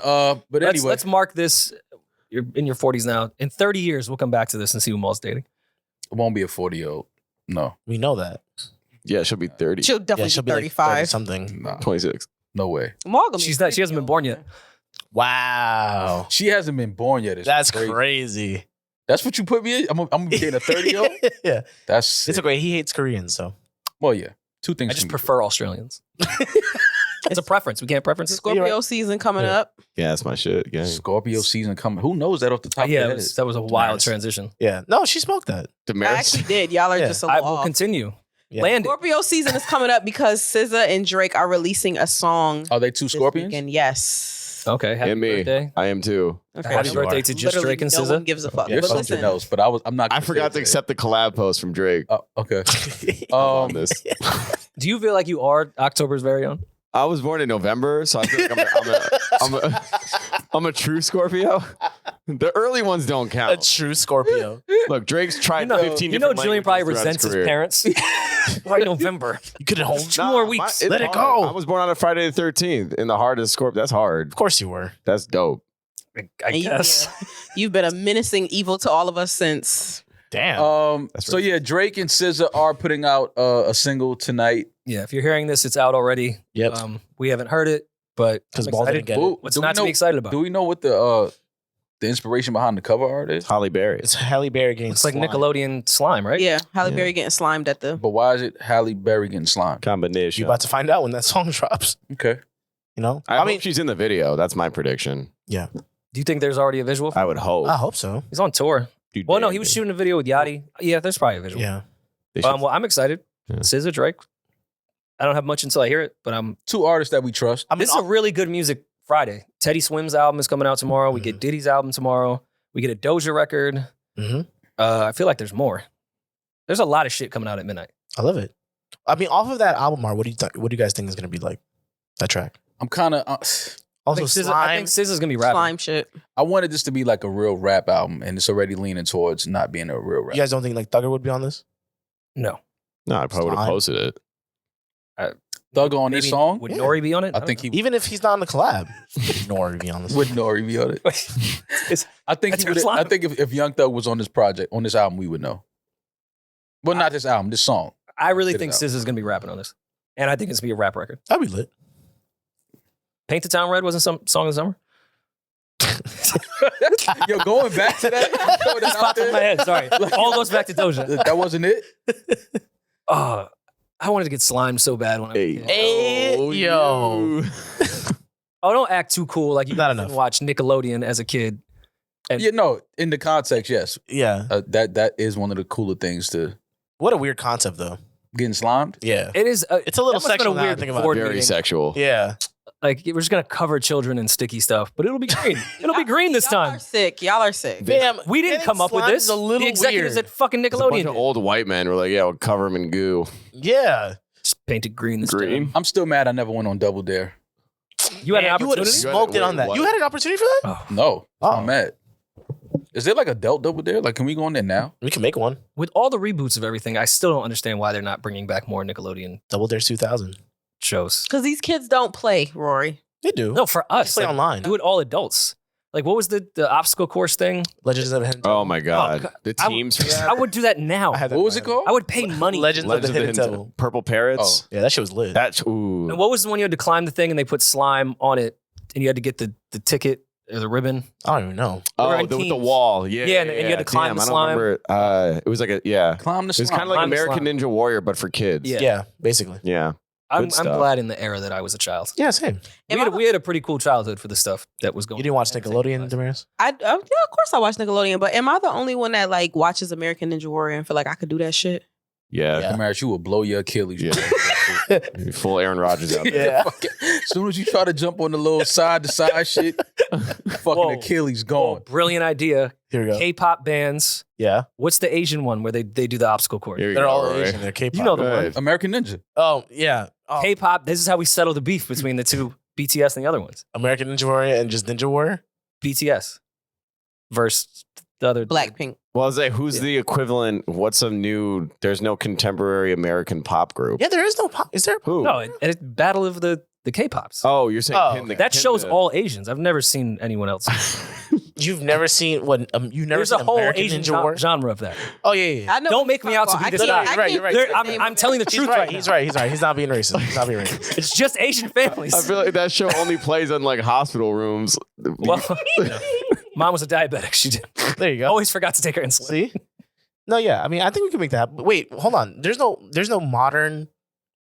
A: But
B: Let's,
A: anyway,
B: let's mark this. You're in your 40s now. In 30 years, we'll come back to this and see who Maul's dating.
A: it won't be a 40-year-old. No,
E: We know that.
C: Yeah, she'll be 30.
D: She'll definitely
E: she'll
D: be
E: be like
D: 35.
E: something.
A: nah,
C: 26.
A: no way.
D: Morgan be
B: She's not. She hasn't been born yet.
E: Wow.
A: She hasn't been born yet. It's
E: That's
A: crazy.
E: crazy.
A: That's what you put me in. I'm gonna be dating a 30-year-old.
E: Yeah.
A: That's sick.
E: It's okay. He hates Koreans, so.
A: Well, yeah. Two things.
B: I just
A: can be
B: prefer Australians. It's a preference. We can't preferences.
D: Scorpio
E: You're right.
D: season coming
E: Yeah.
D: up.
C: Yeah, that's my shit.
A: true.
C: Gang.
A: Scorpio season coming. Who knows that off the top of
B: Yeah,
A: their head?
B: that was a wild
E: Demaris.
B: transition.
E: Yeah. No, she smoked that.
D: I
C: Demaris.
D: actually did. Y'all are
E: Yeah.
D: just a
B: I
D: little
B: will
D: off.
B: continue.
E: Yeah.
B: Land it.
D: Scorpio season is coming up because SZA and Drake are releasing a song.
A: Are they two
D: this
A: Scorpions?
D: weekend. Yes.
B: Okay. Happy
C: And me.
B: birthday.
C: I am too.
D: Okay.
B: Happy
E: you
B: birthday
E: are.
B: to just
D: Literally
B: Drake and
D: no one
B: SZA.
D: gives a fuck.
E: Yeah.
A: You're
D: But
A: something
D: listen,
A: else, but I'm not.
C: I
A: gonna
C: forgot
A: say
C: to
A: it.
C: accept the collab post from Drake.
A: Oh, okay.
C: on this.
B: Do you feel like you are October's very own?
C: I was born in November, so I feel like I'm a true Scorpio. The early ones don't
E: A
C: count.
E: true Scorpio.
C: Look, Drake's tried 15
B: You know
C: different
B: Julian probably
C: languages throughout
B: resents his
C: career.
B: parents. Why November?
E: You couldn't hold.
B: 2 more weeks.
C: it's
E: Let it
C: hard.
E: go.
C: I was born on a Friday the 13th in the heart of Scorpio. That's hard.
E: Of course you were.
C: That's dope.
B: I
D: and
B: guess.
D: you've been a menacing evil to all of us since.
E: Damn.
C: That's
A: So
C: right.
A: yeah, Drake and SZA are putting out a single tonight.
B: Yeah, if you're hearing this, it's out already.
E: Yep.
B: We haven't heard it, but
E: Because
B: I'm
E: Ball
B: excited.
E: didn't get
A: Who-
E: it.
B: What's
A: do we
B: not to
A: know-
B: be excited about?
A: Do we know what the inspiration behind the cover art is?
C: Halle Berry.
E: It's Halle Berry getting
B: It's like
E: slime.
B: Nickelodeon slime, right?
D: Yeah, Halle
C: Yeah.
D: Berry getting slimed at the.
A: But why is it Halle Berry getting slimed?
C: Combination.
E: You about to find out when that song drops.
A: Okay.
E: You know?
C: I mean, she's in the video. That's my prediction.
B: Do you think there's already a visual?
C: I would hope.
E: I hope so.
B: He's on tour.
C: Dude,
B: Well, no,
C: damn,
B: he was
C: dude.
B: shooting a video with Yachty. Yeah, there's probably a visual.
E: Yeah.
C: They should-
B: Well, I'm excited.
C: Yeah.
B: SZA, Drake. I don't have much until I hear it, but
A: Two artists that we trust.
E: I mean,
B: this is a really good music Friday. Teddy Swim's album is coming out tomorrow. We
E: Mhm.
B: get Diddy's album tomorrow. We get a Doja record.
E: Mhm.
B: I feel like there's more. There's a lot of shit coming out at midnight.
E: I love it. I mean, off of that album art, what do you guys think is going to be like? That track.
A: I'm kind of.
B: I
E: Also,
B: think
E: Slime.
B: SZA's gonna be rapping.
D: Slime shit.
A: I wanted this to be like a real rap album, and it's already leaning towards not being a real rap.
E: You guys don't think like Thugger would be on this?
B: No.
C: No, I probably would have
E: Slime.
C: posted it.
A: Thug on this
B: Maybe-
A: song.
B: Would
E: Yeah.
B: Nori be on it?
A: I think he
E: Even if he's not on the collab, nor to be honest.
A: would Nori be on it.
B: It's-
A: I think
B: That's
A: he would.
B: Slime.
A: I think if Young Thug was on this project, on this album, we would know. Well, not this album, this song.
B: I really
A: Get it
B: think
A: out.
B: SZA's gonna be rapping on this, and I think it's gonna be a rap record.
E: That'd be lit.
B: Paint the Town Red wasn't some song of the summer.
A: Yo, going back to that, throw that
B: Just
A: out
B: popped in my
A: there.
B: head. Sorry, all goes back to Doja.
A: That wasn't it.
B: Oh, I wanted to get slimed so bad when I was a kid.
E: Hey,
C: Oh,
E: yo.
C: you.
B: Oh, don't act too cool like you
E: Not
B: didn't
E: enough.
B: watch Nickelodeon as a kid. And
A: Yeah, no. In the context, yes,
E: Yeah.
A: that is one of the cooler things to
E: What a weird concept, though.
A: getting slimed.
E: Yeah.
B: it is.
E: It's a little
B: that must've been
E: sexual now I
B: weird
E: think about it.
B: board
C: Very
B: meeting.
C: sexual.
E: Yeah.
B: Like we're just gonna cover children in sticky stuff, but it'll be green. It'll be green this
D: Y'all
B: time.
D: are sick. Y'all are sick.
E: Damn,
B: We didn't
E: getting
B: come up with
E: slimed
B: this.
E: is a little
B: The executives
E: weird.
B: at fucking
C: There's a bunch
B: Nickelodeon
C: of
B: did.
C: old white men were like, yeah, we'll cover them in goo.
E: Yeah.
B: Just painted green this
C: Green?
B: time.
A: I'm still mad I never went on Double Dare.
B: You had an
E: Man, you would have
B: opportunity.
E: smoked it on that.
C: Wait,
E: You
C: what?
E: had an opportunity for that?
B: Oh.
A: No,
E: Oh.
A: I'm mad. Is there like adult Double Dare? Like, can we go on there now?
E: We can make one.
B: With all the reboots of everything, I still don't understand why they're not bringing back more Nickelodeon
E: Double Dare 2000.
B: shows.
D: Because these kids don't play, Rory.
E: They do.
B: No, for us,
E: play
B: like,
E: online.
B: do it all adults. Like, what was the obstacle course thing?
E: Legends of the Hidden
C: Oh my God.
B: God.
C: The
B: I-
C: teams for that.
B: I would do that now.
E: I had that
A: What
E: in
A: was
E: my
A: it
E: head.
A: called?
B: I would pay money.
E: Legends of the Hidden Temple.
C: Purple Parrots.
E: Yeah, that shit was lit.
C: That's, ooh.
B: And what was the one you had to climb the thing and they put slime on it and you had to get the ticket or the ribbon?
E: I don't even know.
B: We were
C: Oh,
B: on
C: with the
B: teams.
C: wall. Yeah.
B: Yeah, and you had to climb
C: Damn,
B: the
C: I don't
B: slime.
C: remember. It was like a, yeah.
A: Climb the
C: It was
A: slime.
C: kind of like
B: Climb the
C: American
B: slime.
C: Ninja Warrior, but for kids.
B: Yeah.
E: Yeah, basically.
C: Yeah.
B: I'm
C: Good stuff.
B: glad in the era that I was a child.
E: Yeah, same.
B: We had a pretty cool childhood for the stuff that was going on.
E: You didn't watch Nickelodeon, Demaris?
D: Yeah, of course I watch Nickelodeon, but am I the only one that like watches American Ninja Warrior and feel like I could do that shit?
C: Yeah.
E: Yeah.
A: Demaris, you will blow your Achilles.
C: Yeah. Full Aaron Rodgers out there.
E: Yeah.
A: As soon as you try to jump on the little side to side shit, fucking
B: Whoa.
A: Achilles
B: Oh,
A: gone.
B: brilliant idea.
E: Here we go.
B: K-pop bands.
E: Yeah.
B: What's the Asian one where they do the obstacle course?
C: Here you
E: They're
C: go,
E: all
C: Rory.
E: Asian. They're K-pop.
B: You know the
C: Good.
B: one.
A: American Ninja.
E: Oh, yeah. Oh,
B: K-pop. This is how we settle the beef between the two BTS and the other ones.
E: American Ninja Warrior and just Ninja Warrior?
B: BTS versus the other
D: Blackpink.
C: Well, I was like, who's
B: Yeah.
C: the equivalent? What's some new? There's no contemporary American pop group.
E: Yeah, there is no pop. Is there?
C: Who?
B: No, it's Battle of the K-pops.
C: Oh, you're saying
E: Oh,
C: pin the-
B: that
C: pin
B: shows
C: the-
B: all Asians. I've never seen anyone else.
E: You've never seen what? You've never
B: There's
E: seen
B: a whole
E: American
B: Asian
E: Ninja Warrior?
B: genre of that.
E: Oh, yeah.
D: I know
B: Don't
D: what
B: make
D: you're
B: me out to
D: talking
B: be
D: about.
B: this
D: I
B: guy.
D: can't-
E: You're
D: I
E: right,
D: can't
E: you're
B: There-
D: think of the name
B: I'm
D: of
B: telling the
D: it.
E: He's
B: truth
E: right.
B: right
E: He's
B: now.
E: right. He's right. He's not being racist. He's not being racist.
B: It's just Asian families.
C: I feel like that show only plays in like hospital rooms.
B: Well, mom was a diabetic. She did.
E: There you go.
B: Always forgot to take her insulin.
E: See? No, yeah. I mean, I think we can make that happen. Wait, hold on. There's no modern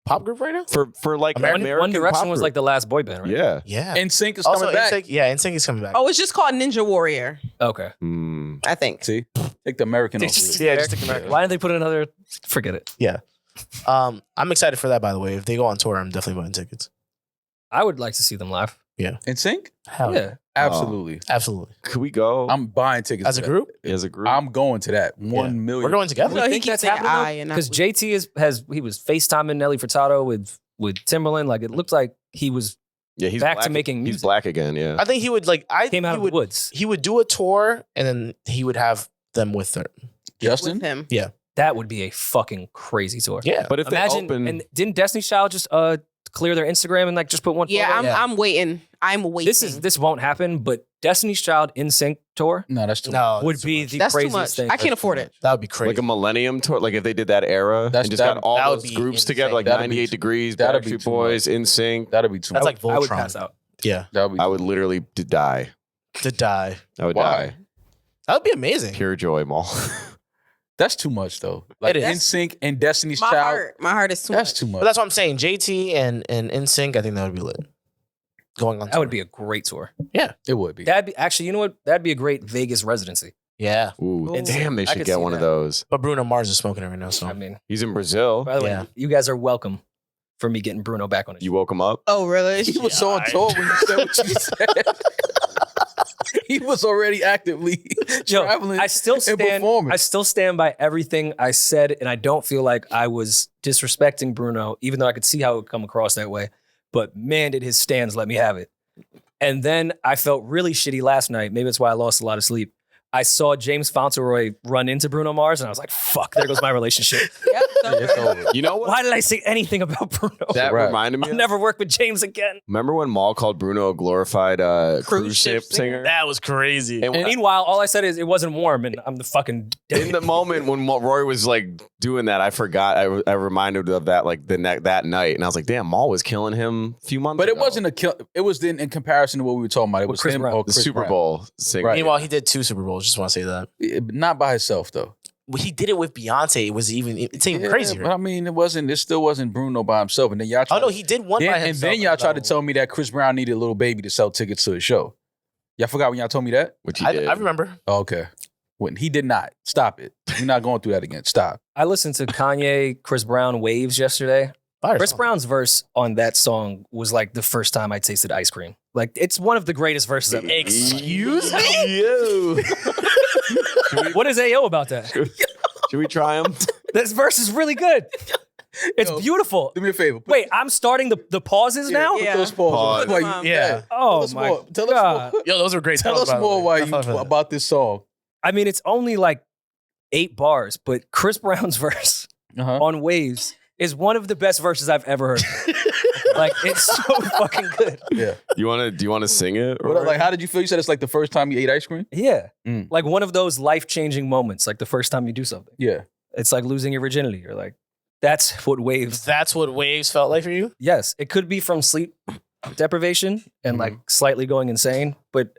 E: pop group right now?
C: for like
E: American
B: One Direction
C: pop
B: was
C: group.
B: like the last boy band, right?
C: Yeah.
E: Yeah.
A: NSYNC is
E: Also,
A: coming back.
E: NSYNC, yeah, NSYNC is coming back.
D: Oh, it's just called Ninja Warrior,
B: Okay.
C: Hmm.
D: I think.
A: See? Take the American
B: They
A: off.
B: just-
A: of it.
E: yeah, just take American.
B: Why didn't they put another? Forget it.
E: I'm excited for that, by the way. If they go on tour, I'm definitely buying tickets.
B: I would like to see them live.
A: NSYNC?
E: Hell
B: Yeah.
A: Absolutely.
E: Absolutely.
C: Could we go
A: I'm buying tickets
E: As a
A: to that.
E: group,
C: as a group?
A: I'm going to that. 1,000,000.
E: we're going together.
B: You
D: No, he
B: think
D: keeps
B: that's
D: saying
B: happening,
D: I and not
B: Because
D: we.
B: JT he was FaceTiming Nelly Furtado with Timberland. Like it looked like he was
C: yeah, he's
B: back to
C: black-
B: making
C: He's
B: music.
C: black again. Yeah.
E: I think he would
B: Came out
E: he
B: of
E: would
B: the woods.
E: he would do a tour and then he would have them with her.
A: Justin?
D: With him.
B: That would be a fucking crazy tour.
E: Yeah.
C: But if
B: Imagine
C: they open,
B: and didn't Destiny's Child just clear their Instagram and like just put one
D: Yeah,
B: photo?
D: I'm waiting. I'm waiting.
B: This won't happen, but Destiny's Child NSYNC tour
A: No, that's too
E: No,
B: would
E: that's too
B: be
E: much.
B: the
D: That's too
B: craziest
D: much.
B: thing.
D: I can't afford it.
E: That would be crazy.
C: like a Millennium tour, like if they did that era
A: That's-
C: and just got all
E: that would
C: those
E: be
C: groups
E: insane.
C: together, like
A: That'd be
C: 98
A: too-
C: Degrees,
A: that'd be
C: Backstreet
A: too
C: Boys, NSYNC.
A: That'd be too
E: That's
A: much.
E: like
B: I would
E: Voltron.
B: pass out.
E: Yeah.
A: That'd be
C: I would literally die.
E: To die.
C: I would
A: Why?
C: die.
E: That would be amazing.
C: Pure joy, Maul.
A: That's too much though. Like
E: It is.
A: NSYNC and Destiny's
D: My
A: Child.
D: heart is too
A: That's
D: much.
A: too much.
E: But that's what I'm saying. JT and NSYNC, I think that would be lit. Going on
B: That would
E: tour.
B: be a great tour.
A: It would be.
B: That'd be actually, you know what? That'd be a great Vegas residency.
E: Yeah.
C: Ooh,
D: Ooh.
C: damn! They
B: I
C: should
B: could
C: get
B: see
C: one of
B: that.
C: those.
E: But Bruno Mars is smoking it right now, so
B: I mean,
C: He's in Brazil.
B: by the
E: Yeah.
B: way, you guys are welcome. for me getting Bruno back on his
C: You woke him up?
D: Oh, really?
A: He was on tour when you said what you said. He was already actively traveling.
B: I still
A: and
B: stand.
A: performing.
B: I still stand by everything I said, and I don't feel like I was disrespecting Bruno, even though I could see how it would come across that way. But man, did his stands let me have it. And then I felt really shitty last night. Maybe that's why I lost a lot of sleep. I saw James Fauntleroy run into Bruno Mars, and I was like, "Fuck, there goes my relationship."
D: Yep,
A: It's over.
C: You know what?
B: Why did I say anything about Bruno?
C: That
A: Right.
C: reminded me
B: I'll
C: of?
B: never work with James again.
C: Remember when Mal called Bruno a glorified cruise ship singer?
E: That was crazy.
C: And
B: Meanwhile, all I said is it wasn't warm, and I'm the fucking.
C: in the moment when Rory was like doing that, I forgot. I reminded of that like that night, and I was like, "Damn, Mal was killing him a few months
A: But
C: ago."
A: it wasn't a kill. It was in comparison to what we were talking about. It was
B: Chris
A: him
B: Brown.
A: or
C: the
A: Chris
C: Super
A: Brown.
C: Bowl singer.
A: Right.
E: Meanwhile, he did 2 Super Bowls. Just want to say that.
A: Not by himself though.
E: He did it with Beyonce. It's even crazier.
A: But I mean, it still wasn't Bruno by himself. And then y'all
E: Oh no, he did one by himself.
A: and then y'all tried to tell me that Chris Brown needed a little baby to sell tickets to his show. Y'all forgot when y'all told me that?
C: Which he
E: I
C: did.
E: remember.
A: Oh, okay. When he did not. Stop it. We're not going through that again. Stop.
B: I listened to Kanye, Chris Brown, Waves yesterday.
E: Fire
B: Chris
E: song.
B: Brown's verse on that song was like the first time I tasted ice cream. Like it's one of the greatest verses ever.
E: Excuse me.
C: You.
B: What is AO about that?
C: Should we try him?
B: This verse is really good. It's
A: Yo,
B: beautiful.
A: Do me a favor.
B: Wait, I'm starting the pauses now?
A: Put
D: Yeah.
A: those pause.
C: Pause.
A: Why you-
E: Yeah.
B: Oh
A: Tell us
B: my
A: more. Tell
B: God.
A: us more.
E: Yo, those were great.
A: Tell
E: songs,
A: us
E: by the
A: more
E: way.
A: why
E: I thought
A: you
E: that.
A: about this song.
B: I mean, it's only like 8 bars, but Chris Brown's verse
A: Uh-huh.
B: on Waves is one of the best verses I've ever heard. Like it's so fucking good.
A: Yeah.
C: Do you want to sing it?
A: What, like, how did you feel? You said it's like the first time you ate ice cream?
B: Yeah.
A: Mm.
B: Like one of those life-changing moments, like the first time you do something.
A: Yeah.
B: It's like losing your virginity. You're like, that's what Waves.
E: That's what Waves felt like for you.
B: Yes, it could be from sleep deprivation and like slightly going insane, but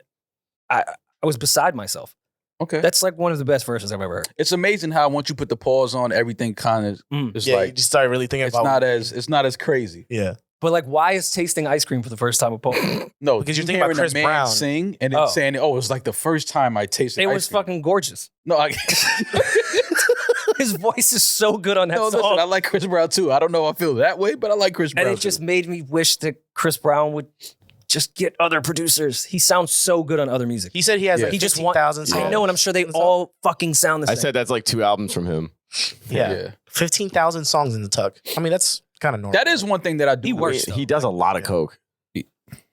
B: I was beside myself.
A: Okay.
B: That's like one of the best verses I've ever heard.
A: It's amazing how once you put the pause on, everything kind of is
E: Yeah, you
A: like
E: just started really thinking
A: it's
E: about.
A: not as crazy.
E: Yeah.
B: But like, why is tasting ice cream for the first time a poem?
A: No,
E: Because you're
A: you
E: thinking about
A: hearing a
E: Chris
A: man
E: Brown.
A: sing and then
B: Oh.
A: saying, "Oh, it was like the first time I tasted."
B: It
A: ice
B: was
A: cream."
B: fucking gorgeous.
A: No,
B: His voice is so good on that
A: no.
B: song.
A: Listen, I like Chris Brown too. I don't know if I feel that way, but I like Chris Brown.
B: And it just
A: too.
B: made me wish that Chris Brown would just get other producers. He sounds so good on other music.
E: He said he has
A: Yeah.
E: like
B: He just
E: 15,000 songs.
B: I know, and I'm sure they
E: in the
B: all fucking sound the same.
C: I said that's like 2 albums from him.
E: Yeah. 15,000 songs in the tuck. I mean, that's kind of normal.
A: That is one thing that I do.
B: He
A: wish.
B: works.
C: He does a lot of coke.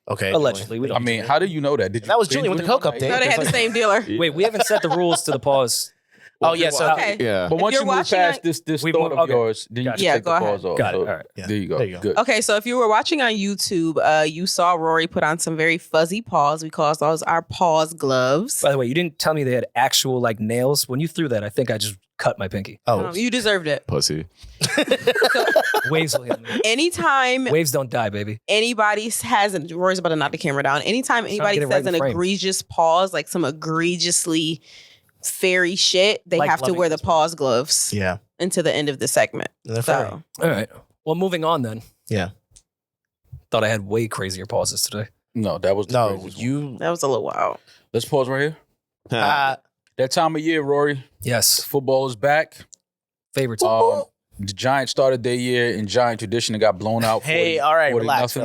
E: okay.
B: Allegedly, we
A: I
B: don't.
A: mean, how do you know that? Did you?
E: That was
A: did
E: Julian with the
A: one
E: Coke
A: night?
E: update.
D: No, they had the same dealer.
B: Wait, we haven't set the rules to the pause.
E: Oh, yeah. So
D: Okay.
C: Yeah.
A: But
D: If
A: once
D: you're
A: you move
D: watching
A: past
D: on-
A: this
B: We
A: thought
B: move-
A: of
B: okay.
A: yours, then you
B: Gotcha.
A: just
D: Yeah,
A: take
D: go
A: the
D: ahead.
A: pause off.
B: Got it.
A: So
B: All right.
E: Yeah.
A: There you go.
E: There you go.
A: Good.
D: Okay, so if you were watching on YouTube, you saw Rory put on some very fuzzy paws. We call those our paws gloves.
B: By the way, you didn't tell me they had actual like nails. When you threw that, I think I just cut my pinky.
E: Oh,
D: You deserved it.
C: Pussy.
B: Waves will hit me.
D: Anytime
B: Waves don't die, baby.
D: anybody has, and Rory's about to knock the camera down. Anytime anybody
B: get it right
D: says
B: in
D: an
B: frame.
D: egregious pause, like some egregiously fairy shit, they
B: Like
D: have to
B: loving
D: wear the
B: this
D: paws gloves
E: yeah.
D: until the end of the segment.
E: They're furry.
D: So
B: All right. Well, moving on then.
E: Yeah.
B: Thought I had way crazier pauses today.
A: No, that was the
E: No,
A: craziest one.
E: you.
D: that was a little wild.
A: Let's pause right here. That time of year, Rory,
B: Yes.
A: football is back.
B: Favorite time.
A: The Giants started their year in Giant tradition and got blown out.
E: Hey,
A: 40
E: all right,
A: 40
E: relax.
A: nothing.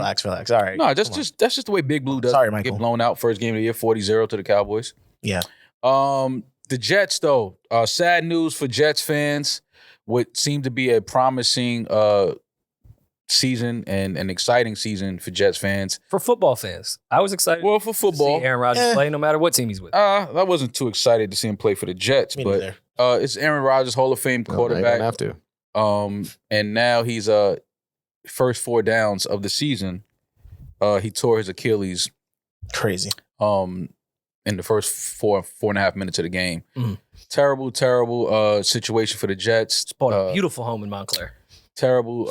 E: All right.
A: No,
E: Come on.
A: that's just the way Big Blue does.
E: Sorry,
A: it.
E: Michael.
A: Get blown out first game of the year, 40-0 to the Cowboys.
E: Yeah.
A: The Jets, though, sad news for Jets fans. What seemed to be a promising season and an exciting season for Jets fans.
B: For football fans, I was excited
A: Well, for
B: to
A: football,
B: see Aaron Rodgers play no matter what team he's with.
A: I wasn't too excited to see him play for the Jets,
E: Me
A: but
E: neither.
A: it's Aaron Rodgers, Hall of Fame
C: No, you don't
A: quarterback.
C: have to.
A: And now he's first 4 downs of the season. He tore his Achilles
E: Crazy.
A: in the first 4.5 minutes of the game.
B: Mhm.
A: Terrible situation for the Jets.
B: Bought a beautiful home in Montclair.
A: Terrible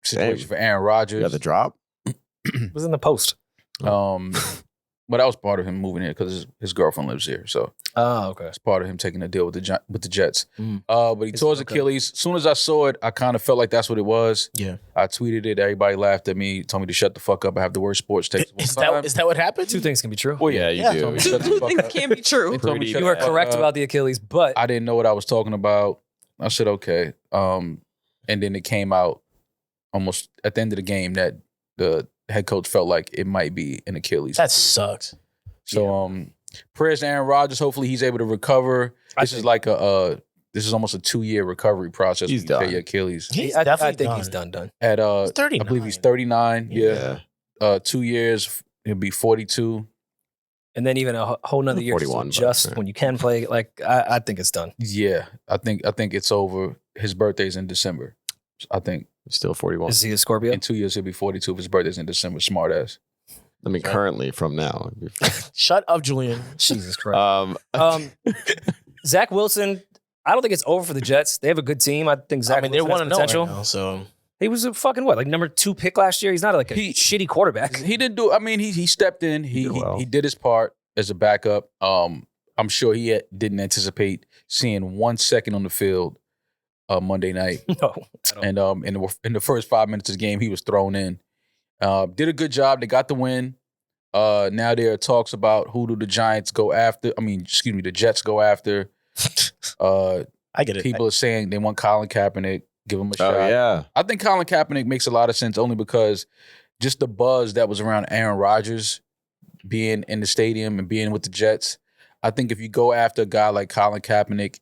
A: situation
C: Same.
A: for Aaron
C: You
A: Rodgers.
C: got the drop?
B: It was in the post.
A: But that was part of him moving here because his girlfriend lives here. So
B: Oh, okay.
A: it's part of him taking a deal with the Jets.
B: Mm.
A: But he
B: It's
A: tore his
B: okay.
A: Achilles. As soon as I saw it, I kind of felt like that's what it was.
E: Yeah.
A: I tweeted it. Everybody laughed at me, told me to shut the fuck up. I have the worst sports takes of all
E: Is
A: time.
E: that what happened?
B: 2 things can be true.
A: Well,
C: Yeah,
A: yeah.
C: you
E: Yeah.
C: do.
A: Shut the
D: Two
A: fuck
D: things
A: up.
D: can't be true.
A: They told me
C: Pretty
A: to shut
B: You
A: the
B: are
A: fuck
B: correct
A: up.
B: about the Achilles, but
A: I didn't know what I was talking about. I said, okay. And then it came out almost at the end of the game that the head coach felt like it might be an Achilles.
E: That sucks.
A: So prayers to Aaron Rodgers. Hopefully he's able to recover. This is like this is almost a 2-year recovery process.
C: He's
A: when you tear
C: done.
A: your Achilles.
E: He's
B: I
E: definitely
B: think
E: done.
B: he's done.
A: At
E: He's 39.
A: I believe he's 39. Yeah. 2 years, he'll be 42.
B: And then even a whole nother year
C: 41,
B: just
C: but-
B: when you can play. Like I think it's done.
A: Yeah, I think it's over. His birthday's in December. I think
C: Still 41.
B: Is he a Scorpio?
A: in 2 years he'll be 42. If his birthday's in December, smart ass.
C: I mean, currently from now.
E: Shut up, Julian.
B: Jesus Christ. Zach Wilson. I don't think it's over for the Jets. They have a good team. I think Zach
E: I mean, they
B: Wilson
E: want
B: has
E: to know
B: potential.
E: right now, so
B: He was a fucking like number 2 pick last year. He's not like a shitty quarterback.
A: He didn't do. I mean, he stepped in. He did his part as a backup. I'm sure he didn't anticipate seeing 1 second on the field Monday night.
B: No. at all.
A: And in the first 5 minutes of the game, he was thrown in. Did a good job. They got the win. Now there are talks about who do the Giants go after. I mean, excuse me, the Jets go after.
E: I get it.
A: People are saying they want Colin Kaepernick. Give him a shot.
C: Oh, yeah.
A: I think Colin Kaepernick makes a lot of sense only because just the buzz that was around Aaron Rodgers being in the stadium and being with the Jets. I think if you go after a guy like Colin Kaepernick,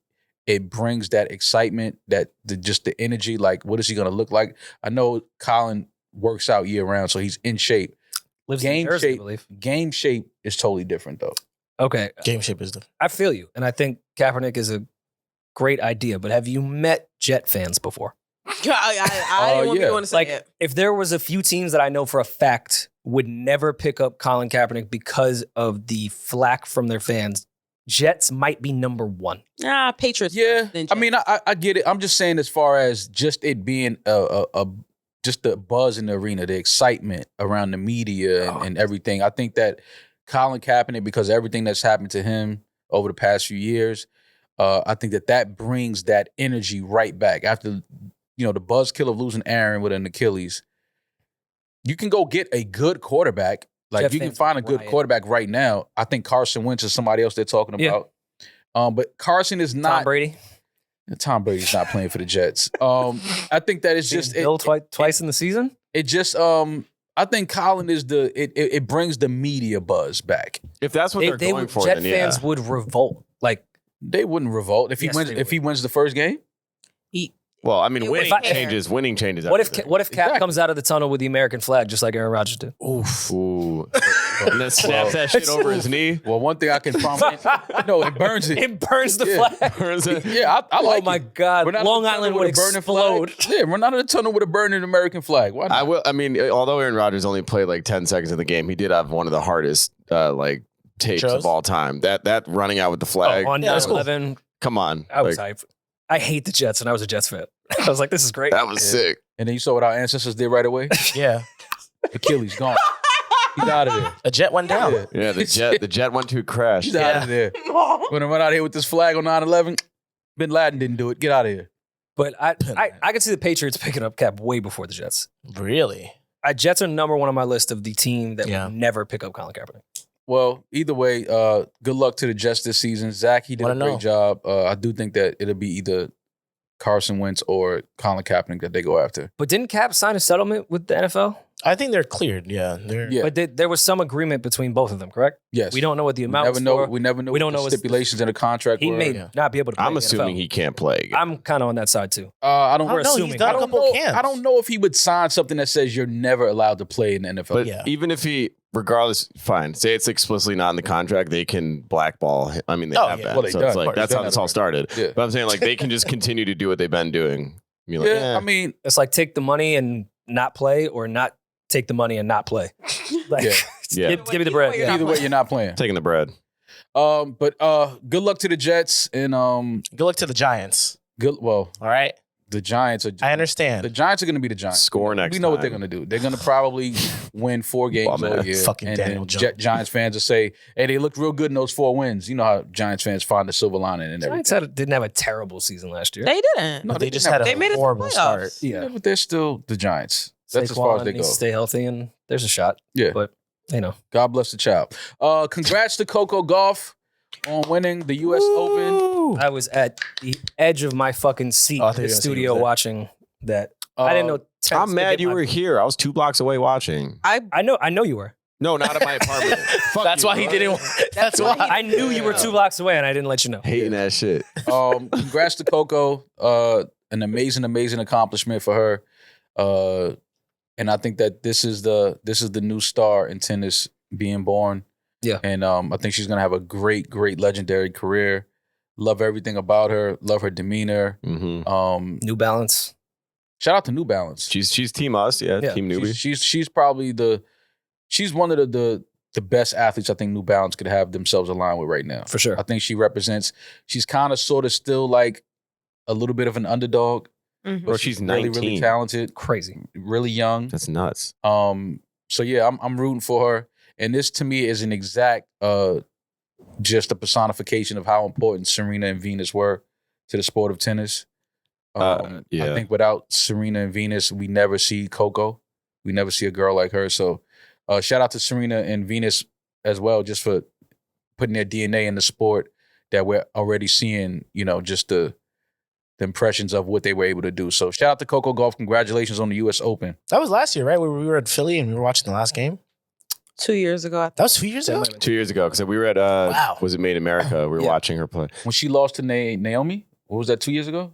A: it brings that excitement, just the energy. Like, what is he going to look like? I know Colin works out year round, so he's in shape.
B: Lives in
A: Game
B: Jersey, I
A: shape,
B: believe.
A: game shape is totally different though.
B: Okay.
E: Game shape is different.
B: I feel you. And I think Kaepernick is a great idea. But have you met Jet fans before?
D: I didn't want
A: yeah.
D: to want to say
B: Like,
D: it.
B: if there was a few teams that I know for a fact would never pick up Colin Kaepernick because of the flack from their fans, Jets might be number 1.
D: Patriots.
A: Yeah,
D: then
A: I mean, I get it. I'm just saying, as far as just it being just the buzz in the arena, the excitement around the media and everything. I think that Colin Kaepernick, because of everything that's happened to him over the past few years, I think that brings that energy right back after the buzzkill of losing Aaron with an Achilles. You can go get a good quarterback. Like,
B: Jet
A: you can
B: fans
A: find a
B: would
A: good
B: riot.
A: quarterback right now. I think Carson Wentz is somebody else they're talking
B: Yeah.
A: about. But Carson is
B: Tom
A: not.
B: Brady.
A: Tom Brady's not playing for the Jets. I think that it's just
B: Bill twice in the season.
A: it just I think Colin is it brings the media buzz back.
C: If that's what they're going
B: would,
C: for,
B: Jet
C: then yeah.
B: fans would revolt. Like,
A: They wouldn't revolt if he
B: Yes,
A: wins.
B: they
A: If he
B: would.
A: wins the first game,
C: Well, I mean,
D: It
C: winning
D: would-
C: changes. Winning changes.
B: what if
C: everything.
B: what if Cap
A: Exactly.
B: comes out of the tunnel with the American flag just like Aaron Rodgers did?
C: Ooh. And then snaps that shit over his knee.
A: well, one thing I can promise, no, it burns it.
B: It burns the
A: Yeah.
B: flag.
A: Yeah, I like
B: Oh my
A: it.
B: God!
A: We're not
B: Long
A: in the tunnel
B: Island
A: with
B: would
A: a burning
B: explode.
A: flag. Yeah, we're not in the tunnel with a burning American flag. Why not?
C: I will. I mean, although Aaron Rodgers only played like 10 seconds of the game, he did have one of the hardest tapes
E: Intros?
C: of all time. That running out with the flag.
B: Oh, on
E: Yeah, that's cool.
B: 9/11,
C: Come on.
B: I was
C: Like,
B: hyped. I hate the Jets, and I was a Jets fan. I was like, "This is great."
C: that was sick.
A: And then you saw what our ancestors did right away.
E: Yeah.
A: Achilles gone. He's out of there.
E: A jet went down.
C: Yeah, the jet went to a crash.
A: He's out of there. We're gonna run out here with this flag on 9/11. Bin Laden didn't do it. Get out of here.
B: But I could see the Patriots picking up Cap way before the Jets.
E: Really?
B: Jets are number 1 on my list of the team that
E: Yeah.
B: would never pick up Colin Kaepernick.
A: Well, either way, good luck to the Jets this season. Zach, he did a
E: Wanna
A: great
E: know.
A: job. I do think that it'll be either Carson Wentz or Colin Kaepernick that they go after.
B: But didn't Cap sign a settlement with the NFL?
E: I think they're cleared. Yeah.
A: Yeah.
B: But there was some agreement between both of them, correct?
A: Yes.
B: We don't know what the
A: We
B: amount
A: never
B: was
A: know.
B: for.
A: We never know.
B: We
A: what
B: don't
A: the
B: know what's-
A: stipulations in the contract.
B: He
A: were.
B: may
E: Yeah.
B: not be able to play
C: I'm
B: in the
C: assuming
B: NFL.
C: he can't play.
B: I'm kind of on that side too.
A: I don't.
B: We're
E: No,
B: assuming.
E: he's done
A: I
E: a
A: don't
E: couple
A: know.
E: camps.
A: I don't know if he would sign something that says you're never allowed to play in the NFL.
C: But
E: Yeah.
C: even if he, regardless, fine. Say it's explicitly not in the contract, they can blackball him. I mean, they
E: Oh,
C: have
E: yeah.
C: that.
A: Well, they
C: so
A: done.
C: it's like
A: They've
C: that's
A: done
C: how
A: that
C: this all started.
A: Yeah.
C: But I'm saying like they can just continue to do what they've been doing. Be like,
A: Yeah,
C: eh.
A: I mean,
B: It's like take the money and not play, or not take the money and not play. Like,
A: Yeah.
C: Yeah.
B: give me the bread.
D: You're
B: Yeah.
D: not
A: either way, you're not playing.
C: taking the bread.
A: But good luck to the Jets and
E: Good luck to the Giants.
A: good. Well,
E: All right.
A: the Giants are.
E: I understand.
A: The Giants are going to be the Giants.
C: Score next
A: We know what they're
C: time.
A: going to do. They're going to probably win 4 games
C: Well, man,
A: all year.
E: fucking
A: and
E: Daniel
A: then
E: Jones.
A: Giants fans will say, "Hey, they looked real good in those 4 wins." You know how Giants fans find the silver lining and everything.
B: Giants didn't have a terrible season last year.
D: They didn't.
A: No,
E: But they just
A: didn't
E: had
A: have
D: They made it
E: a
D: to
E: horrible
D: playoffs.
E: start.
A: Yeah, but they're still the Giants. That's as far as
B: Saquon
A: they
B: needs
A: go.
B: to stay healthy, and there's a shot.
A: Yeah.
B: But
A: God bless the child. Congrats to Coco Gauff on winning the U.S. Open.
E: Ooh.
B: I was at the edge of my fucking seat
E: Oh, I
B: in
E: thought
B: the
E: you were gonna say
B: studio
E: he was there.
B: watching that. I didn't know
C: I'm mad you were here. I was 2 blocks away watching.
B: I know you were.
C: No, not at my apartment. Fuck
E: That's
C: you,
E: why he
C: bro.
E: didn't. That's why.
B: I knew you were 2 blocks away, and I didn't let you know.
C: Hating that shit.
A: Congrats to Coco. An amazing accomplishment for her. And I think that this is the new star in tennis being born.
B: Yeah.
A: And I think she's gonna have a great legendary career. Love everything about her. Love her demeanor.
C: Mm-hmm.
B: New Balance.
A: Shout out to New Balance.
C: She's Team Us, yeah. Team Newbie.
A: She's probably she's one of the best athletes I think New Balance could have themselves aligned with right now.
B: For sure.
A: I think she's kind of sort of still like a little bit of an underdog.
D: Mhm.
C: Bro, she's
A: really
C: 19.
A: really talented,
B: Crazy.
A: really young.
C: That's nuts.
A: So yeah, I'm rooting for her. And this to me is an exact just a personification of how important Serena and Venus were to the sport of tennis.
C: Yeah.
A: I think without Serena and Venus, we never see Coco. We never see a girl like her. So shout out to Serena and Venus as well, just for putting their DNA in the sport that we're already seeing, just the impressions of what they were able to do. So shout out to Coco Gauff. Congratulations on the U.S. Open.
E: That was last year, right? We were at Philly and we were watching the last game.
D: 2 years ago, I
E: That was 2 years ago.
C: 2 years ago, because we were at
E: Wow.
C: was it Made in America? We were watching her play.
A: When she lost to Naomi, what was that, 2 years ago?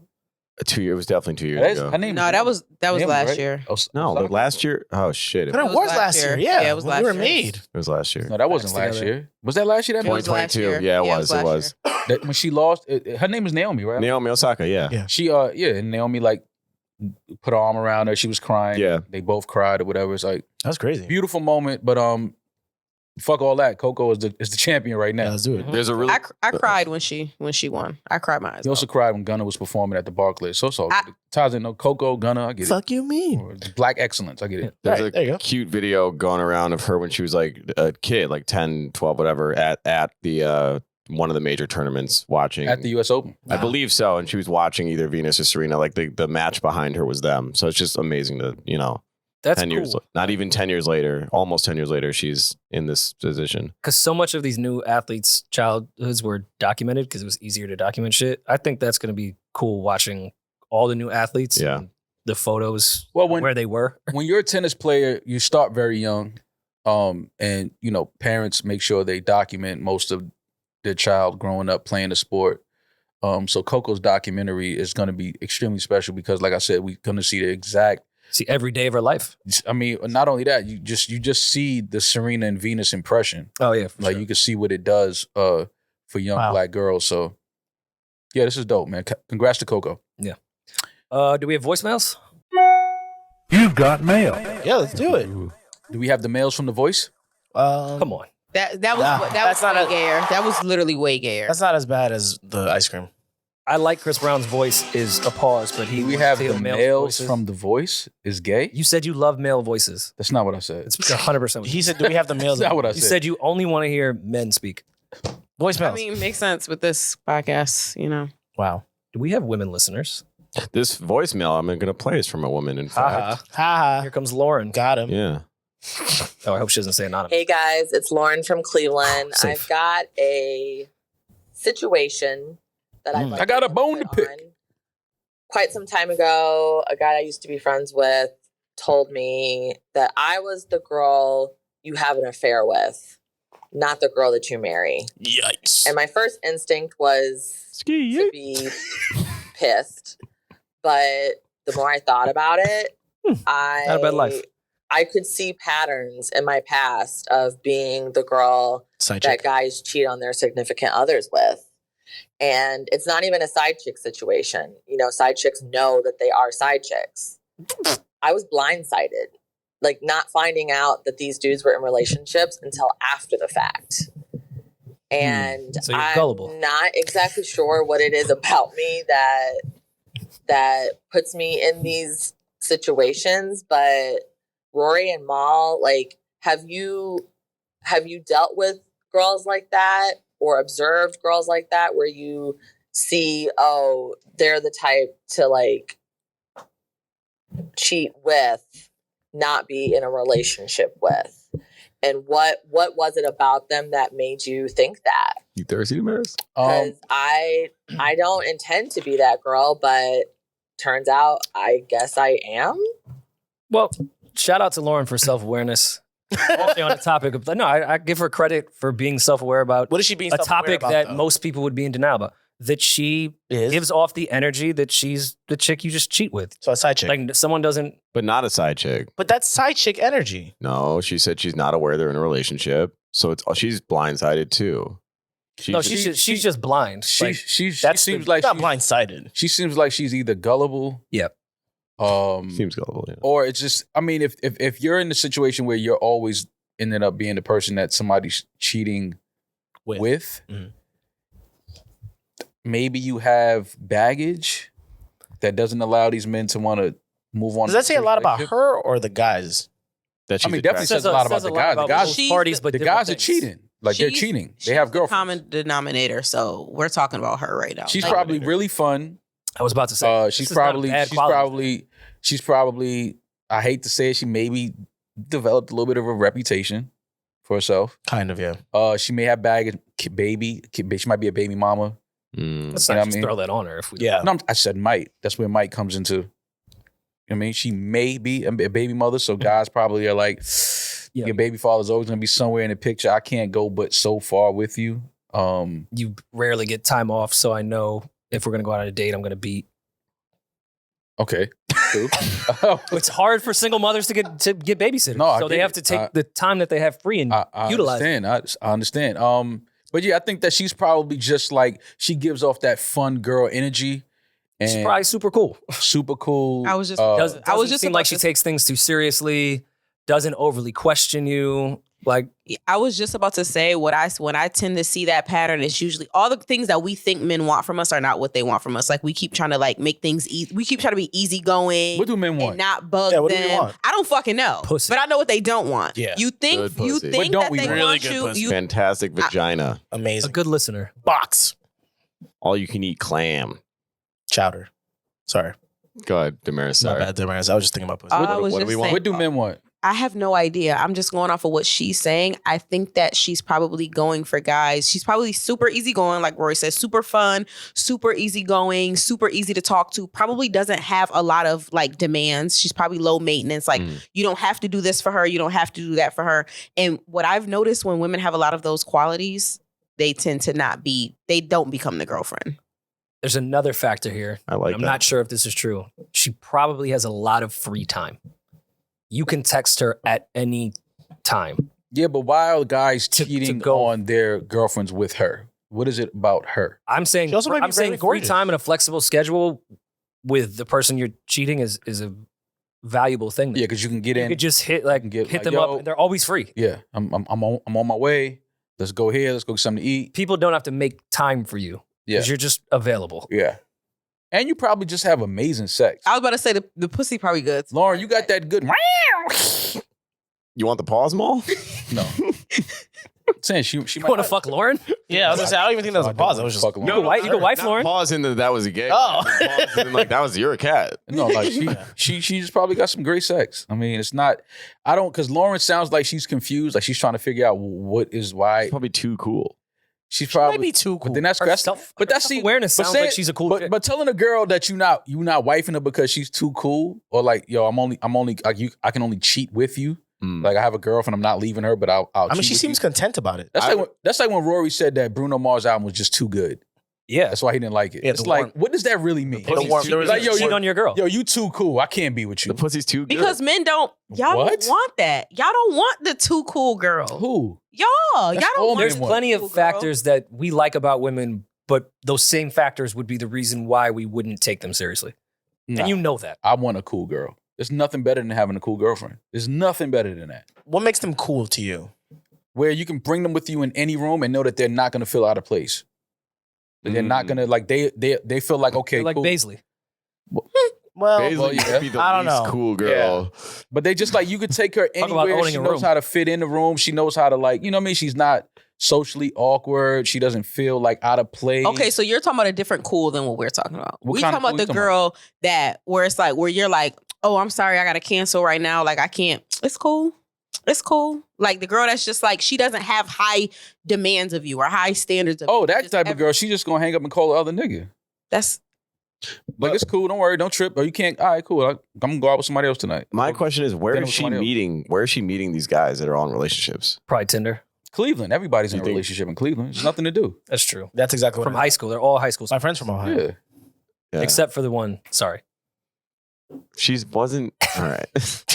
C: 2 years. It was definitely 2 years
A: That is-
C: ago.
A: her name
D: No, that was
A: Naomi,
D: last
A: right?
D: year.
C: No, the last year. Oh shit!
E: But it was last year. Yeah,
D: Yeah, it was last
E: we were
D: year.
E: made.
C: It was last year.
A: No, that wasn't
B: Back
A: last
B: together.
A: year. Was that last year? That
D: It was last
C: 2022.
D: year.
C: Yeah, it
D: Yeah, it
C: was.
D: was
C: It
D: last
C: was.
A: that when she lost, her name is Naomi, right?
C: Naomi Osaka. Yeah.
E: Yeah.
A: She and Naomi like put her arm around her. She was crying.
C: Yeah.
A: They both cried or whatever. It's like
E: That was crazy.
A: beautiful moment, but fuck all that. Coco is the champion right
E: Yeah,
A: now.
E: let's do it.
C: There's a really.
D: I cried when she won. I cried my eyes
A: He also
D: out.
A: cried when Gunna was performing at the Barclays. So ties in Coco, Gunna, I get it.
E: FukUMean.
A: Or Black excellence, I get it.
C: There's
E: Right, there you
C: a
E: go.
C: cute video going around of her when she was like a kid, like 10, 12, whatever, at the one of the major tournaments watching.
A: At the U.S. Open.
C: I believe so. And she was watching either Venus or Serena. Like the match behind her was them. So it's just amazing to,
B: That's
C: 10
B: cool.
C: years, not even 10 years later, almost 10 years later, she's in this position.
B: Because so much of these new athletes' childhoods were documented because it was easier to document shit. I think that's going to be cool watching all the new athletes.
C: Yeah.
B: And the photos
A: Well,
B: where they were.
A: when you're a tennis player, you start very young. And parents make sure they document most of their child growing up playing the sport. So Coco's documentary is going to be extremely special because, like I said, we're going to see the exact.
B: See every day of her life.
A: I mean, not only that, you just see the Serena and Venus impression.
B: Oh, yeah. For
A: Like
B: sure.
A: you can see what it does for young
E: Wow.
A: Black girls. So yeah, this is dope, man. Congrats to Coco.
B: Do we have voicemails?
F: You've got mail.
E: Yeah, let's do it.
A: Do we have the mails from The Voice?
B: Come on.
D: That was
E: Nah,
D: that
E: that's
D: was
E: not
D: way
E: a-
D: gayer. That was literally way gayer.
E: That's not as bad as the ice cream.
B: I like Chris Brown's voice is a pause, but he
A: Do we
B: wants
A: have
B: to hear
A: the
B: male
A: mails
B: voices.
A: from The Voice is gay?
B: You said you love male voices.
A: That's not what I said.
B: It's 100%.
E: He said, "Do we have the mails?"
A: That's not what I
B: You
A: said.
B: said you only want to hear men speak.
E: Voicemails.
D: I mean, makes sense with this podcast.
E: Wow.
B: Do we have women listeners?
C: This voicemail I'm going to play is from a woman, in
B: Haha.
C: fact.
E: Ha
B: Here comes Lauren.
E: Got him.
C: Yeah.
B: Oh, I hope she doesn't say anonymous.
G: Hey guys, it's Lauren from Cleveland.
B: Safe.
G: I've got a situation that I'd like
A: I got a
G: to
A: bone to
G: put
A: pick.
G: on. Quite some time ago, a guy I used to be friends with told me that I was the girl you have an affair with, not the girl that you marry.
E: Yikes.
G: And my first instinct was to
C: SkeeYee.
G: be pissed. But the more I thought about it,
B: Not a bad life.
G: I could see patterns in my past of being the girl
E: Side
G: that
E: check.
G: guys cheat on their significant others with. And it's not even a side chick situation. Side chicks know that they are side chicks. I was blindsided, like not finding out that these dudes were in relationships until after the fact. And
B: So you're
G: I'm
B: gullible.
G: not exactly sure what it is about me that puts me in these situations, but Rory and Mal, like, have you dealt with girls like that or observed girls like that where you see, oh, they're the type to like cheat with, not be in a relationship with? And what was it about them that made you think that?
C: You thirsty, Demaris?
G: Because I don't intend to be that girl, but turns out I guess I am.
B: Well, shout out to Lauren for self-awareness. Also on the topic of, no, I give her credit for being self-aware about
E: What is she being
B: a
E: self-aware
B: topic
E: about,
B: that
E: though?
B: most people would be in denial about. That she gives off the energy that she's the chick you just cheat with.
E: So a side chick.
B: Like someone doesn't.
C: But not a side chick.
E: But that's side chick energy.
C: No, she said she's not aware they're in a relationship. So she's blindsided too.
B: She's just blind.
A: She
B: that's
A: seems
B: the-
A: like
E: Not
A: she's,
E: blindsided.
A: she seems like she's either gullible.
B: Yep.
C: Seems gullible. Yeah.
A: Or it's just, I mean, if you're in the situation where you're always ended up being the person that somebody's cheating with,
E: Mhm.
A: maybe you have baggage that doesn't allow these men to want to move on.
E: Does that say a lot about
A: relationship.
E: her or the guys?
C: That
A: I mean, definitely says a lot about the guys. The guys,
D: She's
B: parties, but
A: the
B: different
A: guys are
B: things.
A: cheating. Like they're
D: She's-
A: cheating. They have
D: She's the
A: girlfriends.
D: common denominator. So we're talking about her right now.
A: She's
D: Like,
A: probably really fun.
B: I was about to say.
A: She's
B: this is not a
A: probably
B: bad
A: she's
B: quality.
A: probably I hate to say it, she maybe developed a little bit of a reputation for herself.
E: Kind of, yeah.
A: She may have baggage, baby. She might be a baby mama.
B: Let's
A: You know
B: not
A: what I
B: just
A: mean?
B: throw that on her. If we
E: Yeah.
A: No, I said might. That's where might comes into. You know what I mean, she may be a baby mother, so guys probably are like,
B: Yeah.
A: your baby father's always gonna be somewhere in the picture. I can't go but so far with you.
B: You rarely get time off, so I know if we're gonna go out on a date, I'm gonna beat.
A: Okay. Cool.
B: It's hard for single mothers to get babysitters,
A: No, I
B: so they
A: get
B: have
A: it.
B: to take the time that they have free and
A: I
B: utilize.
A: understand. I understand. But yeah, I think that she's probably just like she gives off that fun girl energy. And
B: She's probably super cool.
A: super cool.
D: I was just-
B: Doesn't
D: I was just
B: seem
D: about
B: like she
D: to-
B: takes things too seriously. Doesn't overly question you. Like
D: I was just about to say when I tend to see that pattern, it's usually all the things that we think men want from us are not what they want from us. Like we keep trying to like make things easy. We keep trying to be easygoing.
A: What do men want?
D: And not bug
E: Yeah, what do
D: them.
E: we want?
D: I don't fucking know.
B: Pussy.
D: But I know what they don't want.
E: Yeah.
D: You think
C: Good pussy.
A: What don't
D: that
A: we
D: they
A: want?
E: Really
D: want
E: good
D: you.
E: pussy.
C: Fantastic vagina.
B: a
E: Amazing.
B: good listener.
E: Box.
C: All you can eat clam.
E: Chowder. Sorry.
C: Go ahead, Demaris.
E: My
C: Sorry.
E: bad, Demaris. I was just thinking about pussy.
D: I was
C: what do
D: just
C: we want?
D: saying-
A: What do men want?
D: I have no idea. I'm just going off of what she's saying. I think that she's probably going for guys. She's probably super easygoing, like Rory says, super fun, super easygoing, super easy to talk to. Probably doesn't have a lot of like demands. She's probably low maintenance. Like you don't have to do this for her. You don't have to do that for her. And what I've noticed when women have a lot of those qualities, they tend to they don't become the girlfriend.
B: There's another factor here.
C: I like
B: I'm
C: that.
B: not sure if this is true. She probably has a lot of free time. You can text her at any time.
A: Yeah, but why are guys
B: To
A: cheating
B: go-
A: on their girlfriends with her? What is it about her?
B: I'm saying
E: She also might be
B: I'm saying
E: very
B: free
E: gorgeous.
B: time and a flexible schedule with the person you're cheating is a valuable thing.
A: Yeah, because you can get
B: You
A: in.
B: could just hit
A: get like,
B: them
A: yo,
B: up and they're always free.
A: Yeah, I'm on my way. Let's go here. Let's go get something to eat.
B: People don't have to make time for you
A: Yeah,
B: because you're just available.
A: yeah. And you probably just have amazing sex.
D: I was about to say the pussy probably good.
A: Lauren, you got that good.
C: You want the pause mall?
A: No. I'm saying she
B: You
A: might
B: want to fuck Lauren?
E: Yeah, I was gonna say I don't even think that was a pause. I was just
A: fuck
B: You
A: Lauren.
B: can wife
C: Not
B: Lauren.
C: pause in that was a gay.
E: Oh.
C: Pause in like that was you're a cat.
A: No, like she just probably got some great sex. I mean, it's not. I don't because Lauren sounds like she's confused. Like she's trying to figure out what is why.
C: Probably too cool.
A: She's
E: She might
A: probably
E: be too
A: But
E: cool.
A: then that's but that's
B: awareness
A: but
B: sounds
A: say
B: like
A: it-
B: she's a cool
A: But,
B: chick.
A: but telling a girl that you not wifing her because she's too cool or like yo, I'm only like I can only cheat with you. Like I have a girlfriend, I'm not leaving her, but I'll
E: I mean,
A: cheat
E: she
A: with
E: seems
A: you.
E: content about it.
A: That's like when Rory said that Bruno Mars album was just too good.
B: Yeah.
A: That's why he didn't like it.
E: Yeah,
A: It's
E: the
A: like,
E: warm-
A: what does that really mean?
E: The warm- there was
A: Like, yo,
B: cheat on your girl.
A: yo, you too cool. I can't be with you.
C: The pussy's too good.
D: Because men don't y'all
A: What?
D: don't want that. Y'all don't want the too cool girl.
A: Who?
D: Y'all
A: That's
D: don't
A: all
D: want
A: men
B: There's
D: the
A: want.
B: plenty
D: cool
B: of
D: girl.
B: factors that we like about women, but those same factors would be the reason why we wouldn't take them seriously.
A: Nah,
B: And you know that.
A: I want a cool girl. There's nothing better than having a cool girlfriend. There's nothing better than that.
E: What makes them cool to you?
A: Where you can bring them with you in any room and know that they're not going to feel out of place. That they're not going to like they feel like okay,
B: Like
A: cool.
B: Baisley.
E: Well,
C: Baisley
A: yeah.
C: could be the
E: I don't
C: least
E: know.
C: cool girl.
A: But they just like you could take her
B: Talk about
A: anywhere.
B: owning
A: She
B: a
A: knows
B: room.
A: how to fit in the room. She knows how to like, you know what I mean? She's not socially awkward. She doesn't feel like out of place.
D: Okay, so you're talking about a different cool than what we're talking about.
A: What
D: We
A: kind
D: talking
A: of
D: about
A: cool
D: the
A: you talking
D: girl that where it's like where you're like, oh, I'm sorry, I gotta cancel right now. Like I can't. It's cool. It's cool. Like the girl that's just like she doesn't have high demands of you or high standards of you.
A: Oh, that
D: Just
A: type of
D: every-
A: girl, she just gonna hang up and call the other nigga.
D: That's
A: Like, it's cool. Don't worry. Don't trip. Or you can't. All right, cool. I'm going to go out with somebody else tonight.
C: My question is, where
A: Dinner
C: is
A: with
C: she
A: somebody else.
C: meeting? Where is she meeting these guys that are on relationships?
B: Probably Tinder.
A: Cleveland. Everybody's in
C: You
A: a
C: think-
A: relationship in Cleveland. There's nothing to do.
B: That's true.
E: That's exactly what
B: From high school. They're all high school.
E: my friends from Ohio.
A: Yeah.
C: Yeah.
B: Except for the one. Sorry.
C: She wasn't. All right.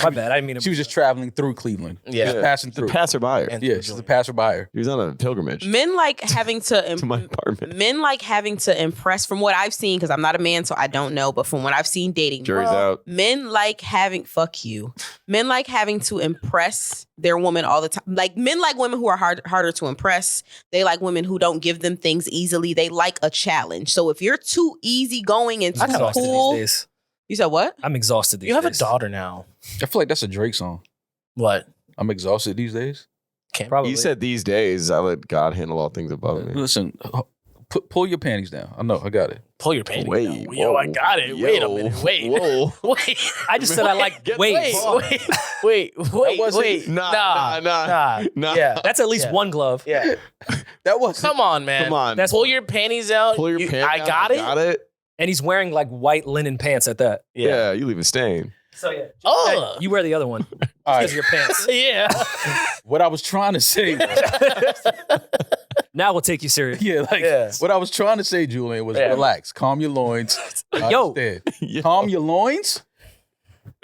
B: My bad. I didn't mean to.
A: She was just traveling through Cleveland.
E: Yeah.
A: Just passing through.
C: Passerby.
E: And-
A: Yeah, she's a passerby.
C: He was on a pilgrimage
D: Men like having to
C: to my apartment.
D: men like having to impress. From what I've seen, because I'm not a man, so I don't know. But from what I've seen dating,
C: Jury's out.
D: men like having fuck you. Men like having to impress their woman all the time. Like men like women who are harder to impress. They like women who don't give them things easily. They like a challenge. So if you're too easygoing and
B: I'm
D: too
B: exhausted
D: cool,
B: these days.
D: you said what?
B: I'm exhausted these
E: You have a
B: days.
E: daughter now.
A: I feel like that's a Drake song.
E: What?
A: I'm exhausted these days.
E: Can't.
B: Probably.
C: You said these days I let God handle all things above me.
A: Listen, pull your panties down. I know. I got it.
E: Pull your panties
C: Wait,
E: down. Yo, I
C: whoa.
E: got it. Wait a
C: Yo.
E: minute. Wait.
C: Whoa.
E: Wait.
B: I just said I like waves.
E: Wait.
A: wasn't-
E: Wait.
C: Nah. Nah.
E: Yeah.
B: That's at least
E: Yeah.
B: one glove.
E: Yeah.
A: That was
E: Come on, man.
C: Come on.
B: That's-
E: Pull your panties out.
C: Pull your pants
E: I
C: down.
E: got it.
C: Got it.
B: And he's wearing like white linen pants at that.
C: Yeah. You leave a stain.
B: So yeah.
E: Oh.
B: You wear the other one
A: All
B: because of
A: right.
B: your pants.
E: Yeah.
A: What I was trying to say was,
B: Now we'll take you serious.
E: Yeah.
A: what I was trying to say, Julian, was
E: Yeah.
A: relax. Calm your loins. I
B: Yo.
A: understand.
C: Yo.
A: Calm your loins?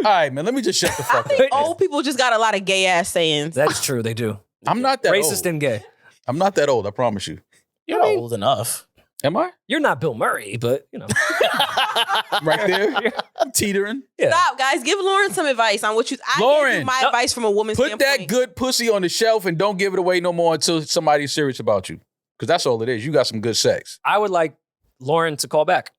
A: All right, man. Let me just shut the fuck up.
D: Old people just got a lot of gay ass sayings.
B: That's true. They do.
A: I'm not that
B: Racist
A: old.
B: and gay.
A: I'm not that old, I promise you.
E: You're old enough.
A: Am I?
B: You're not Bill Murray, but you know.
A: Right there? I'm teetering.
B: Yeah.
D: Stop, guys. Give Lauren some advice on what you. I
A: Lauren,
D: gave you my
B: no,
D: advice from a woman's
A: Put
D: standpoint.
A: that good pussy on the shelf and don't give it away no more until somebody's serious about you. Because that's all it is. You got some good sex.
B: I would like Lauren to call back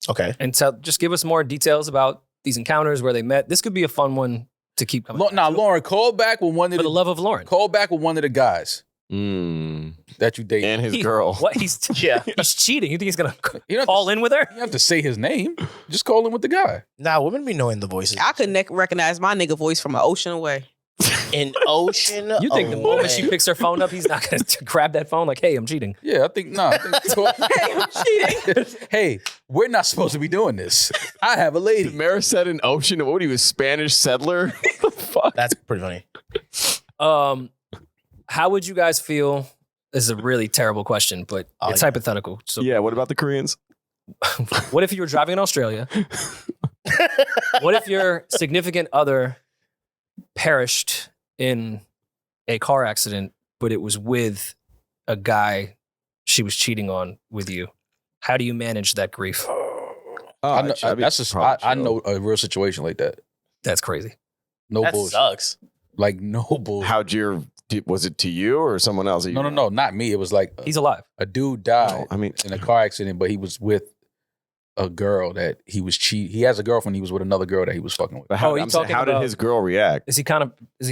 E: Okay.
B: and just give us more details about these encounters, where they met. This could be a fun one to keep coming. back
A: Now,
B: to.
A: Lauren, call back with one of
B: For the
A: the
B: love of Lauren.
A: call back with one of the guys
C: Mm.
A: that you date.
C: And his
B: He-
C: girl.
B: What? He's
E: Yeah.
B: he's cheating. You think he's gonna
A: You don't have
B: call
A: to,
B: in with her?
A: You don't have to say his name. Just call in with the guy.
E: Nah, women be knowing the voices.
D: I could recognize my nigga voice from an ocean away.
E: An ocean.
B: You think the moment she
E: away.
B: picks her phone up, he's not gonna grab that phone like, "Hey, I'm cheating."
A: Yeah, I think I think,
D: Hey, I'm cheating.
A: hey, we're not supposed to be doing this. I have a lady.
C: Demaris said an ocean. What? He was Spanish settler. What the fuck?
E: That's pretty funny.
B: How would you guys feel? This is a really terrible question, but
E: Oh,
B: it's
E: yeah.
B: hypothetical. So,
C: Yeah. What about the Koreans?
B: what if you were driving in Australia? What if your significant other perished in a car accident, but it was with a guy she was cheating on with you? How do you manage that grief?
C: Oh,
A: I know,
C: I'd be
A: that's just
C: probably
A: I
C: chill.
A: know a real situation like that.
B: That's crazy.
A: No
E: That
A: bullshit.
E: sucks.
A: Like no bullshit.
C: How'd your? Was it to you or someone else? that you-
A: No, not me. It was like
B: He's alive.
A: a dude died
C: No, I mean,
A: in a car accident, but he was with a girl that he was cheating. He has a girlfriend. He was with another girl that he was fucking with.
C: but how,
B: Oh, you
C: I'm saying,
B: talking
C: how did
B: about-
C: his girl react?
B: Is he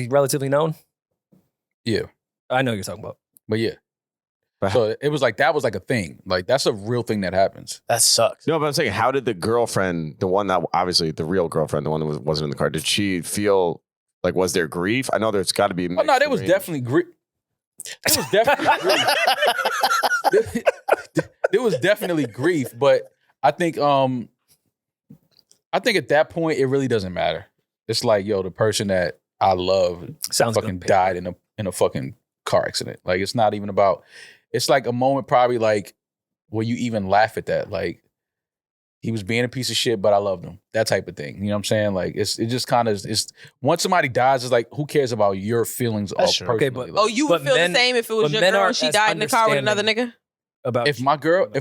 B: relatively known?
A: Yeah,
B: I know who you're talking about.
A: but yeah.
C: But
A: So it was like that was like a thing. Like that's a real thing that happens.
E: That sucks.
C: No, but I'm saying, how did the girlfriend, the one that obviously the real girlfriend, the one that wasn't in the car, did she feel like, was there grief? I know there's got to be.
A: Oh no, there was definitely grief. It was definitely grief. There was definitely grief, but I think at that point it really doesn't matter. It's like, yo, the person that I love
B: Sounds
A: fucking
B: good.
A: died in a fucking car accident. Like it's not even about. It's like a moment probably like where you even laugh at that. Like he was being a piece of shit, but I loved him. That type of thing. You know what I'm saying? Like it just kind of it's once somebody dies, it's like who cares about your feelings
E: That's
A: all
E: true.
A: personally?
B: Okay, but-
A: Like,
D: Oh, you
B: But
D: would feel
B: men-
D: the same if it was
B: but
D: your
B: men
D: girl and
B: aren't
D: she
B: as
D: died in the car with another
B: understanding.
D: nigga?
B: About
A: if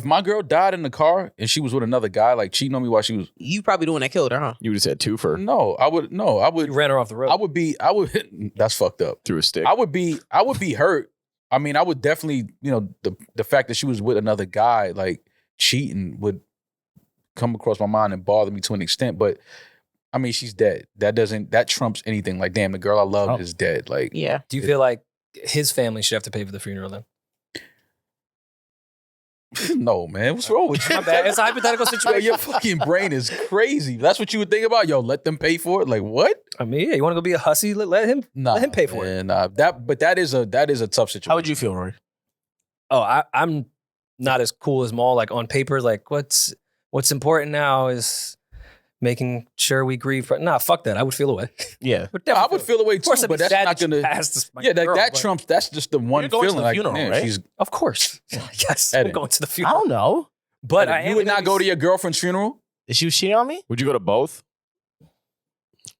A: my girl died in the car and she was with another guy, like cheating on me while she was
D: You probably the one that killed her, huh?
C: You would have said twofer
A: I would
B: you ran her off the road.
A: I would that's fucked up.
C: through a stick.
A: I would be hurt. I mean, I would definitely, the fact that she was with another guy, like cheating would come across my mind and bother me to an extent, but I mean, she's dead. That trumps anything. Like, damn, the girl I loved is dead. Like,
D: Yeah.
B: Do you feel like his family should have to pay for the funeral then?
A: no, man, what's wrong with you?
B: My bad. It's a hypothetical
A: Yo,
B: situation.
A: your fucking brain is crazy. That's what you would think about. Yo, let them pay for it. Like, what?
B: I mean, yeah, you want to go be a hussy? Let him.
A: Nah,
B: Let him pay for it.
A: man, nah. That is a tough situation.
E: How would you feel, Rory?
B: Oh, I'm not as cool as Maul. Like on paper, like what's What's important now is making sure we grieve. Nah, fuck that. I would feel away.
E: Yeah.
A: I would feel away
B: Of course,
A: too,
B: I'd be
A: but that's
B: sad
A: not
B: that you
A: gonna.
B: passed this, my
A: Yeah,
B: girl,
A: that
B: but-
A: trumps. That's just the one
E: You're going to
A: feeling.
E: the
A: Like,
E: funeral,
A: man,
E: right?
A: she's
B: Of course. Yes,
A: Eddin.
B: I'm going to the
E: I
B: funeral.
E: don't know.
B: But I am
A: you would
B: gonna
A: not
B: be-
A: go to your girlfriend's funeral.
E: Is she cheating on me?
C: Would you go to both?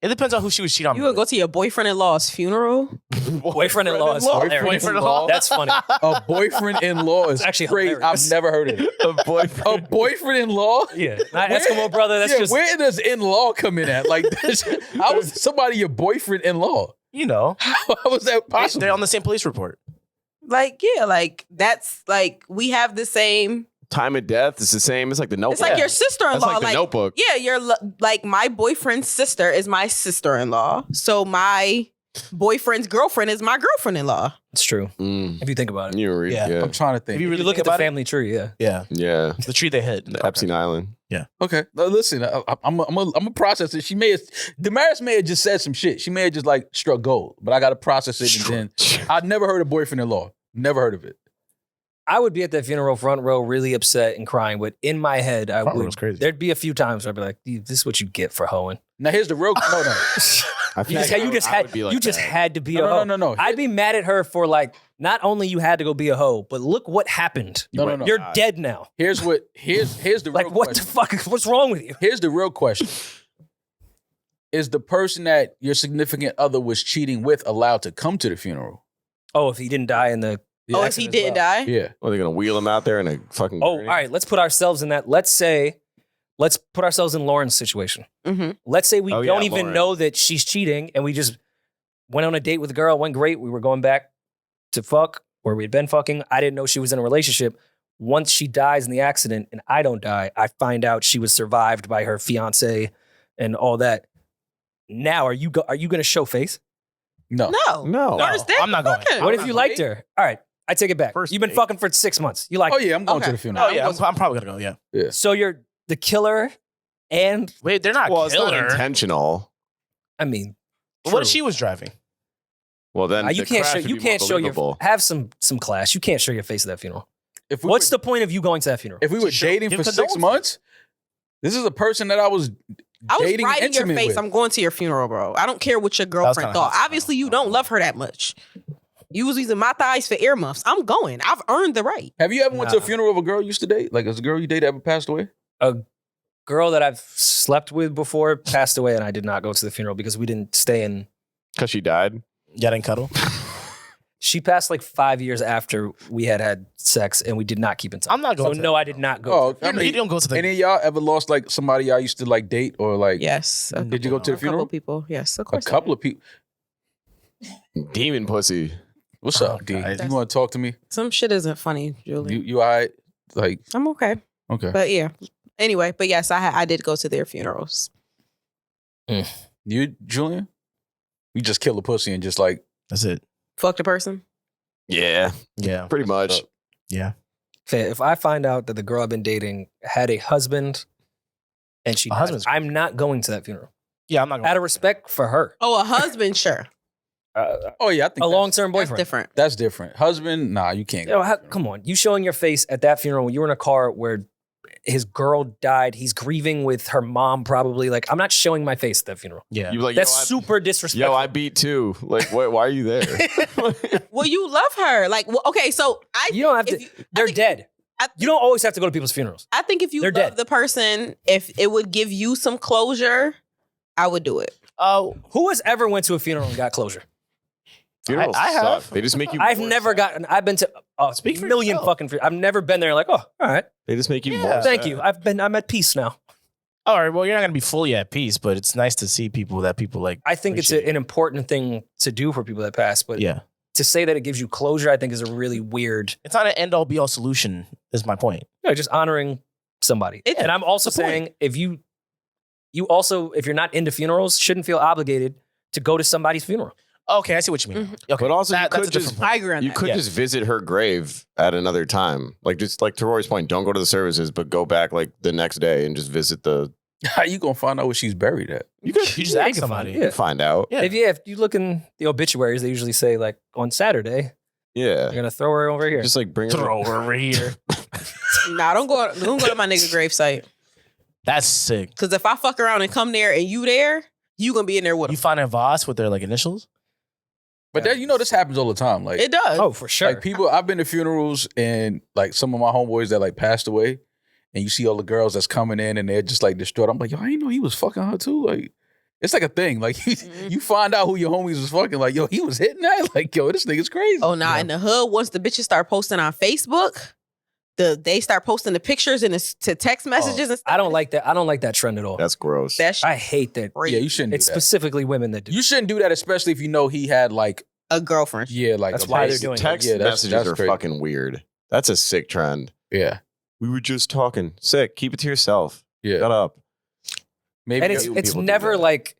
E: It depends on who she was cheating on
D: You
E: me
D: would go to your boyfriend-in-law's funeral?
B: Boyfriend-in-law is hilarious.
E: Boyfriend-in-law?
B: That's funny.
A: A boyfriend-in-law is
B: Actually
A: great.
B: hilarious.
A: I've never heard of it.
C: A boyfriend.
A: A boyfriend-in-law.
B: Yeah, not Eskimo brother. That's
A: yeah,
B: just
A: where does in-law come in at? Like, how is somebody your boyfriend-in-law?
E: You know.
A: How was that possible?
E: They're on the same police report.
D: Like, yeah, like that's like we have the same.
C: Time of death is the same. It's like the Notebook.
D: It's like your sister-in-law.
C: That's like the Notebook.
D: Yeah, like my boyfriend's sister is my sister-in-law. So my boyfriend's girlfriend is my girlfriend-in-law.
B: it's true.
C: Mm.
B: If you think about it.
C: You were,
E: Yeah.
C: yeah.
A: I'm trying to think.
E: If you
B: If
E: really
B: you look
E: think
B: at the
E: about it,
B: family tree, yeah.
E: yeah,
C: Yeah.
E: the tree they hit.
C: The Epstein Island.
A: Okay, now listen, I'm gonna process it. Demaris may have just said some shit. She may have just like struck gold, but I got to process it. And then I'd never heard of boyfriend-in-law. Never heard of it.
B: I would be at that funeral front row really upset and crying, but in my head, I
E: Front
B: would.
E: row's crazy.
B: There'd be a few times where I'd be like, this is what you get for hoeing.
A: Now here's the real. No.
C: I
B: You just had to be a hoe.
A: No.
B: I'd be mad at her for like, not only you had to go be a hoe, but look what happened.
A: No.
B: You're dead now.
A: Here's the
B: Like,
A: real
B: what
A: question.
B: the fuck? What's wrong with you?
A: Here's the real question. Is the person that your significant other was cheating with allowed to come to the funeral?
B: Oh, if he didn't die in the.
D: Oh, if he
B: accident as
D: didn't
B: well.
D: die?
A: Yeah.
C: Well, they're gonna wheel him out there in a fucking.
B: Oh, all
C: gurney?
B: right. Let's put ourselves in that. Let's put ourselves in Lauren's situation.
D: Mm-hmm.
B: Let's say we
C: Oh, yeah,
B: don't even
C: Lauren.
B: know that she's cheating and we just went on a date with a girl, went great. We were going back to fuck where we'd been fucking. I didn't know she was in a relationship. Once she dies in the accident and I don't die, I find out she was survived by her fiance and all that. Now, are you going to show face?
A: No.
C: No.
D: Where's that
E: I'm not going.
D: fucking?
B: What if you liked her? All right, I take it back.
E: First
B: You've been
E: date.
B: fucking for 6 months. You like
A: Oh yeah, I'm going
D: Okay.
A: to the funeral.
E: Oh yeah, I'm probably gonna go. Yeah.
B: So you're the killer and,
E: Wait, they're not
C: Well, it's not
E: killing her.
C: intentional.
B: I mean,
E: What if
B: true.
E: she was driving?
C: Well, then
B: You
C: the
B: can't
C: crash
B: show.
C: would
B: You
C: be
B: can't
C: more
B: show your.
C: believable.
B: Have some class. You can't show your face at that funeral.
A: If we
B: What's
A: were,
B: the point of you going to that funeral?
A: if we were dating
E: give
A: for 6
E: condolences.
A: months? This is a person that I was dating
D: riding your
A: intimate
D: face.
A: with.
D: I'm going to your funeral, bro. I don't care what your girlfriend
E: kinda
D: thought.
E: hot.
D: Obviously, you don't love her that much. You was using my thighs for earmuffs. I'm going. I've earned the right.
A: Have you ever went to a
E: Nah.
A: funeral of a girl you used to date? Like, has a girl you dated ever passed away?
B: A girl that I've slept with before passed away, and I did not go to the funeral because we didn't stay in.
C: Because she died.
E: Yeah, didn't cuddle.
B: She passed like 5 years after we had sex, and we did not keep in touch.
E: I'm not going.
B: So
E: to
B: no, I did not go.
A: Oh,
E: You, you don't go to the.
A: any of y'all ever lost like somebody y'all used to like date or like?
D: Yes.
A: Did you go to the
D: A couple
A: funeral?
D: people. Yes, of
A: A
D: course. I
A: couple
D: did.
A: of people.
C: Demon pussy.
A: What's up, D?
E: God.
A: You want to talk to me?
D: Some shit isn't funny, Julian.
A: You all right? Like,
D: I'm okay.
A: okay.
D: But yeah. Anyway, but yes, I did go to their funerals.
A: You, Julian? You just kill a pussy and just like,
E: That's it.
D: Fuck the person.
C: Yeah,
E: Yeah.
C: pretty much.
E: Yeah.
B: Okay, if I find out that the girl I've been dating had a husband and she
E: A
B: died,
E: husband's-
B: I'm not going to that funeral.
E: Yeah, I'm not going.
B: Out of respect for her.
D: Oh, a husband, sure.
A: oh yeah, I think
B: A long-term
D: That's
B: boyfriend.
D: different.
A: that's different. Husband, nah, you can't.
B: Yo, come on. You showing your face at that funeral when you were in a car where his girl died. He's grieving with her mom probably. Like, I'm not showing my face at that funeral.
E: Yeah.
C: You like,
B: That's
C: yo,
B: super disrespectful.
C: Yo, I beat two. Like, why are you there?
D: Well, you love her. Like, well, okay, so
B: You don't have to.
D: if you- I
B: They're
D: think-
B: dead.
D: I
B: You don't always have to go to people's funerals.
D: I think if you
B: They're
D: love
B: dead.
D: the person, if it would give you some closure, I would do it.
E: Oh,
B: Who has ever went to a funeral and got closure?
C: Funerals
E: I
C: suck.
E: have.
C: They just make you.
B: I've
C: more
B: never
C: sad.
B: gotten. I've been to a
E: Speak for
B: million
E: yourself.
B: fucking. I've never been there. Like, oh, all right,
C: They just make you
E: Yeah.
C: more.
B: thank
C: sad.
B: you. I'm at peace now.
E: all right. Well, you're not gonna be fully at peace, but it's nice to see people that people like.
B: I think it's
E: appreciate.
B: an important thing to do for people that pass, but
E: Yeah.
B: to say that it gives you closure, I think is a really weird.
E: It's not an end all be all solution. Is my point.
B: Just honoring somebody.
D: It's
B: And I'm also
E: the point.
B: saying if you also, if you're not into funerals, shouldn't feel obligated to go to somebody's funeral.
E: Okay, I see what you mean. Okay,
C: But also, you
E: that's
C: could
E: a different
C: just-
E: point.
D: I agree on
C: You
D: that.
C: could
E: Yeah.
C: just visit her grave at another time. Like, just like to Rory's point, don't go to the services, but go back like the next day and just visit the.
A: How you gonna find out where she's buried at?
E: You just
B: Yeah,
E: ask
B: you can
E: somebody.
B: find it.
C: Find out.
E: Yeah.
B: If you look in the obituaries, they usually say like on Saturday,
C: Yeah.
B: you're gonna throw her over here.
C: Just like bring her.
E: Throw her over here.
D: Nah, don't go to my nigga gravesite.
E: That's sick.
D: Because if I fuck around and come there and you there, you gonna be in there with
E: You
D: them.
E: find a Voss with their like initials?
A: But that, this happens all the time. Like
D: It does.
B: Oh, for sure.
A: Like people, I've been to funerals and like some of my homeboys that like passed away, and you see all the girls that's coming in and they're just like distraught. I'm like, yo, I didn't know he was fucking her too. Like, it's like a thing. Like you find out who your homies was fucking. Like, yo, he was hitting that. Like, yo, this nigga's crazy.
D: Oh, nah. In the hood, once the bitches start posting on Facebook, they start posting the pictures and to text messages and stuff.
B: I don't like that. I don't like that trend at all.
C: That's gross.
D: That shit
B: I hate that.
D: crazy.
A: Yeah, you shouldn't.
B: It's
A: do that.
B: specifically women that do.
A: You shouldn't do that, especially if you know he had like,
D: A girlfriend.
A: yeah, like
B: That's
A: a
B: why
A: base-
B: they're doing it.
C: Text
A: Yeah,
C: messages
A: that's
C: are
A: crazy.
C: fucking weird. That's a sick trend.
A: Yeah,
C: We were just talking. Sick. Keep it to yourself.
A: yeah.
C: Shut up.
A: Maybe
B: And it's
C: people do
B: never
C: that.
B: like,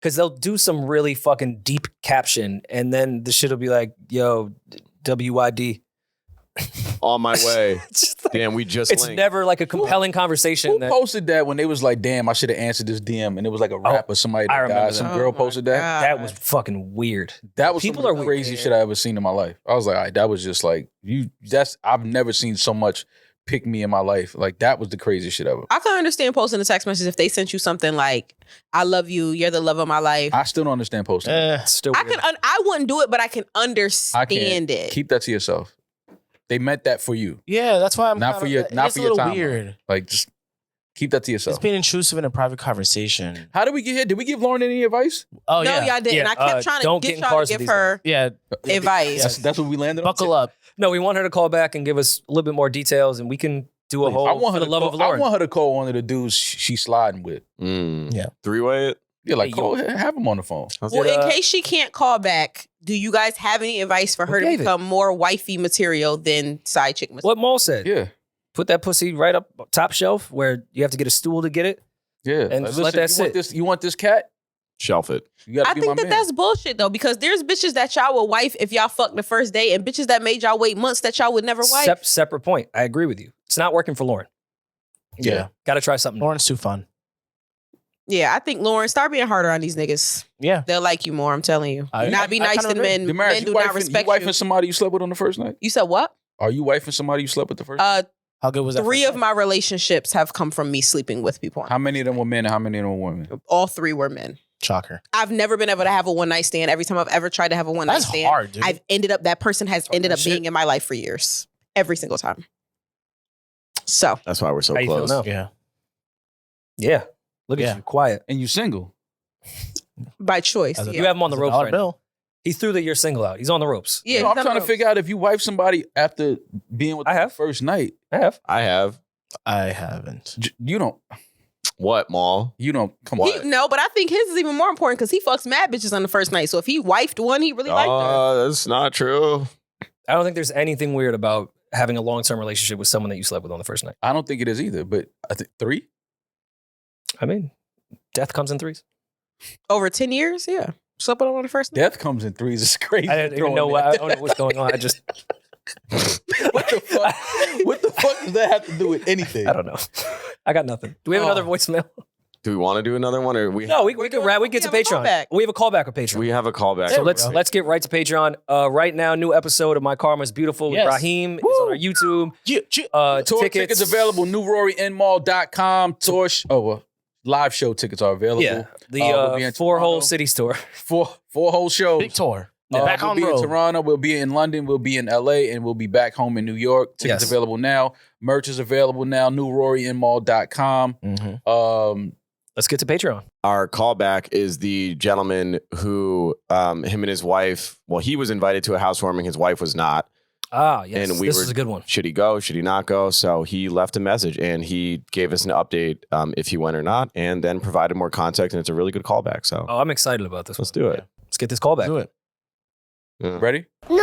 B: because they'll do some really fucking deep caption, and then the shit will be like, "Yo, WYD."
C: On my way.
B: It's just like,
C: Damn, we just
B: it's
C: linked.
B: never like a compelling conversation.
A: Who
B: That,
A: posted that when they was like, damn, I should have answered this DM, and it was like a rap or somebody
B: I
A: that
B: remember
A: died.
B: that.
A: Some
D: Oh
A: girl
D: my
A: posted that.
D: God.
B: that was fucking weird.
A: That was
B: People
A: some of
B: are
A: the craziest
D: weird.
A: shit I ever seen in my life. I was like, all right, that was just like I've never seen so much pick me in my life. Like that was the craziest shit ever.
D: I can understand posting a text message if they sent you something like, I love you, you're the love of my life.
A: I still don't understand posting.
B: It's still
D: I
B: weird.
D: I wouldn't do it, but I can
A: I
D: understand
A: can't.
D: it.
A: Keep that to yourself. They meant that for you.
E: Yeah, that's why I'm
A: Not for your- not
E: it's
A: for
E: a
A: your
E: little
A: timeline.
E: weird.
A: Like just keep that to
E: It's
A: yourself.
E: being intrusive in a private conversation.
A: How did we get here? Did we give Lauren any advice?
E: Oh
D: no,
E: yeah.
D: y'all didn't.
B: Yeah,
D: I kept trying to
B: don't get
D: get
B: in
D: y'all
B: cars
D: to
B: with
D: give
B: these
D: her
E: Yeah.
D: advice.
A: That's what we landed on.
E: Buckle up.
B: No, we want her to call back and give us a little bit more details, and we can do a whole.
A: I want her
B: for
A: to
B: the love
A: call,
B: of
A: I
B: Lauren.
A: want her to call one of the dudes she's sliding with.
E: Yeah.
C: Three-way it?
A: Yeah, like
B: Hey,
A: call, have him on the phone.
D: Well,
B: Did,
D: in case she can't call back, do you guys have any advice for her to
B: gave it?
D: become more wifey material than side chick material?
B: What Maul said.
A: Yeah,
B: Put that pussy right up top shelf where you have to get a stool to get it.
A: yeah.
B: And just let that
A: you
B: sit.
A: Want this, you want this cat?
C: Shelf it.
A: You gotta
D: I
A: be
D: think
A: my
D: that
A: man.
D: that's bullshit though, because there's bitches that y'all will wife if y'all fuck the first day, and bitches that made y'all wait months that y'all would never wife.
B: Separate point. I agree with you. It's not working for Lauren.
E: Yeah.
B: Got to try something. new.
E: Lauren's too fun.
D: Yeah, I think Lauren, start being harder on these niggas.
E: Yeah.
D: They'll like you more. I'm telling you.
E: I
D: Not be
E: kinda
D: nice to
E: agree.
D: men.
A: Demaris,
D: Men do
A: you
D: not
A: wifing,
D: respect
A: you
D: you.
A: wifing somebody you slept with on the first night?
D: You said what?
A: Are you wifing somebody you slept with the first night?
E: How good was that?
D: Three
E: first
D: of
E: night?
D: my relationships have come from me sleeping with people.
A: How many of them were men and how many of them were women?
D: All three were men.
E: Shocker.
D: I've never been able to have a one night stand. Every time I've ever tried to have a one night
E: That's
D: stand,
E: hard, dude.
D: that person has ended up
E: shit.
D: being in my life for years. Every single time. So
C: That's why we're so
B: How you feel
C: close.
B: now?
E: Yeah.
B: Yeah. Look
E: Yeah.
B: at you, quiet.
A: And you single?
D: by choice.
E: As a-
B: You have him on the
E: As a
B: ropes
E: dollar
B: right now.
E: bill.
B: He threw the "you're single" out. He's on the ropes.
D: Yeah,
A: No, I'm
D: he's
A: trying to
D: on
A: figure out if you wife somebody after being with
B: I
A: them
B: have.
A: the first night.
B: I have.
C: I have.
E: I haven't.
A: You don't.
C: What, Maul?
A: You don't. Come
D: He-
A: on.
D: no, but I think his is even more important because he fucks mad bitches on the first night. So if he wifed one, he really liked her.
C: That's not true.
B: I don't think there's anything weird about having a long-term relationship with someone that you slept with on the first night.
A: I don't think it is either. But I think 3.
B: I mean, death comes in threes.
D: Over 10 years, yeah. Slept with him on the first night.
A: Death comes in 3s. It's crazy.
B: I didn't even know. I don't know what's going on. I just.
A: What the fuck? What the fuck does that have to do with anything?
B: I don't know. I got nothing. Do we have another voicemail?
C: Do we want to do another one, or we?
B: No, we can wrap. We get to
D: we have a
B: Patreon.
D: callback.
B: We have a callback on Patreon.
C: We have a callback.
B: So let's get right to Patreon. Right now, new episode of My Karma's Beautiful with
E: Yes.
B: Raheem is on our YouTube.
A: Tour tickets available. NewRoryNMal.com. Live show tickets are available.
B: Yeah, the
A: we'll be in
B: four-hole
A: Toronto.
B: city store.
A: Four whole shows.
E: Big tour.
A: we'll
E: Back on
A: be
E: the
A: in
E: road.
A: Toronto. We'll be in London. We'll be in LA, and we'll be back home in New York. Tickets
B: Yes.
A: available now. Merch is available now. NewRoryNMal.com.
E: Mhm.
B: Let's get to Patreon.
C: Our callback is the gentleman who, him and his wife. Well, he was invited to a housewarming. His wife was not.
B: Ah, yes.
C: And we
B: This
C: were-
B: is a good one.
C: Should he go? Should he not go? So he left a message and he gave us an update if he went or not, and then provided more context. And it's a really good callback. So
B: Oh, I'm excited about this one.
C: let's do it.
B: Let's get this callback.
E: Do it.
C: Yeah.
A: Ready?
H: NewRoryNMal.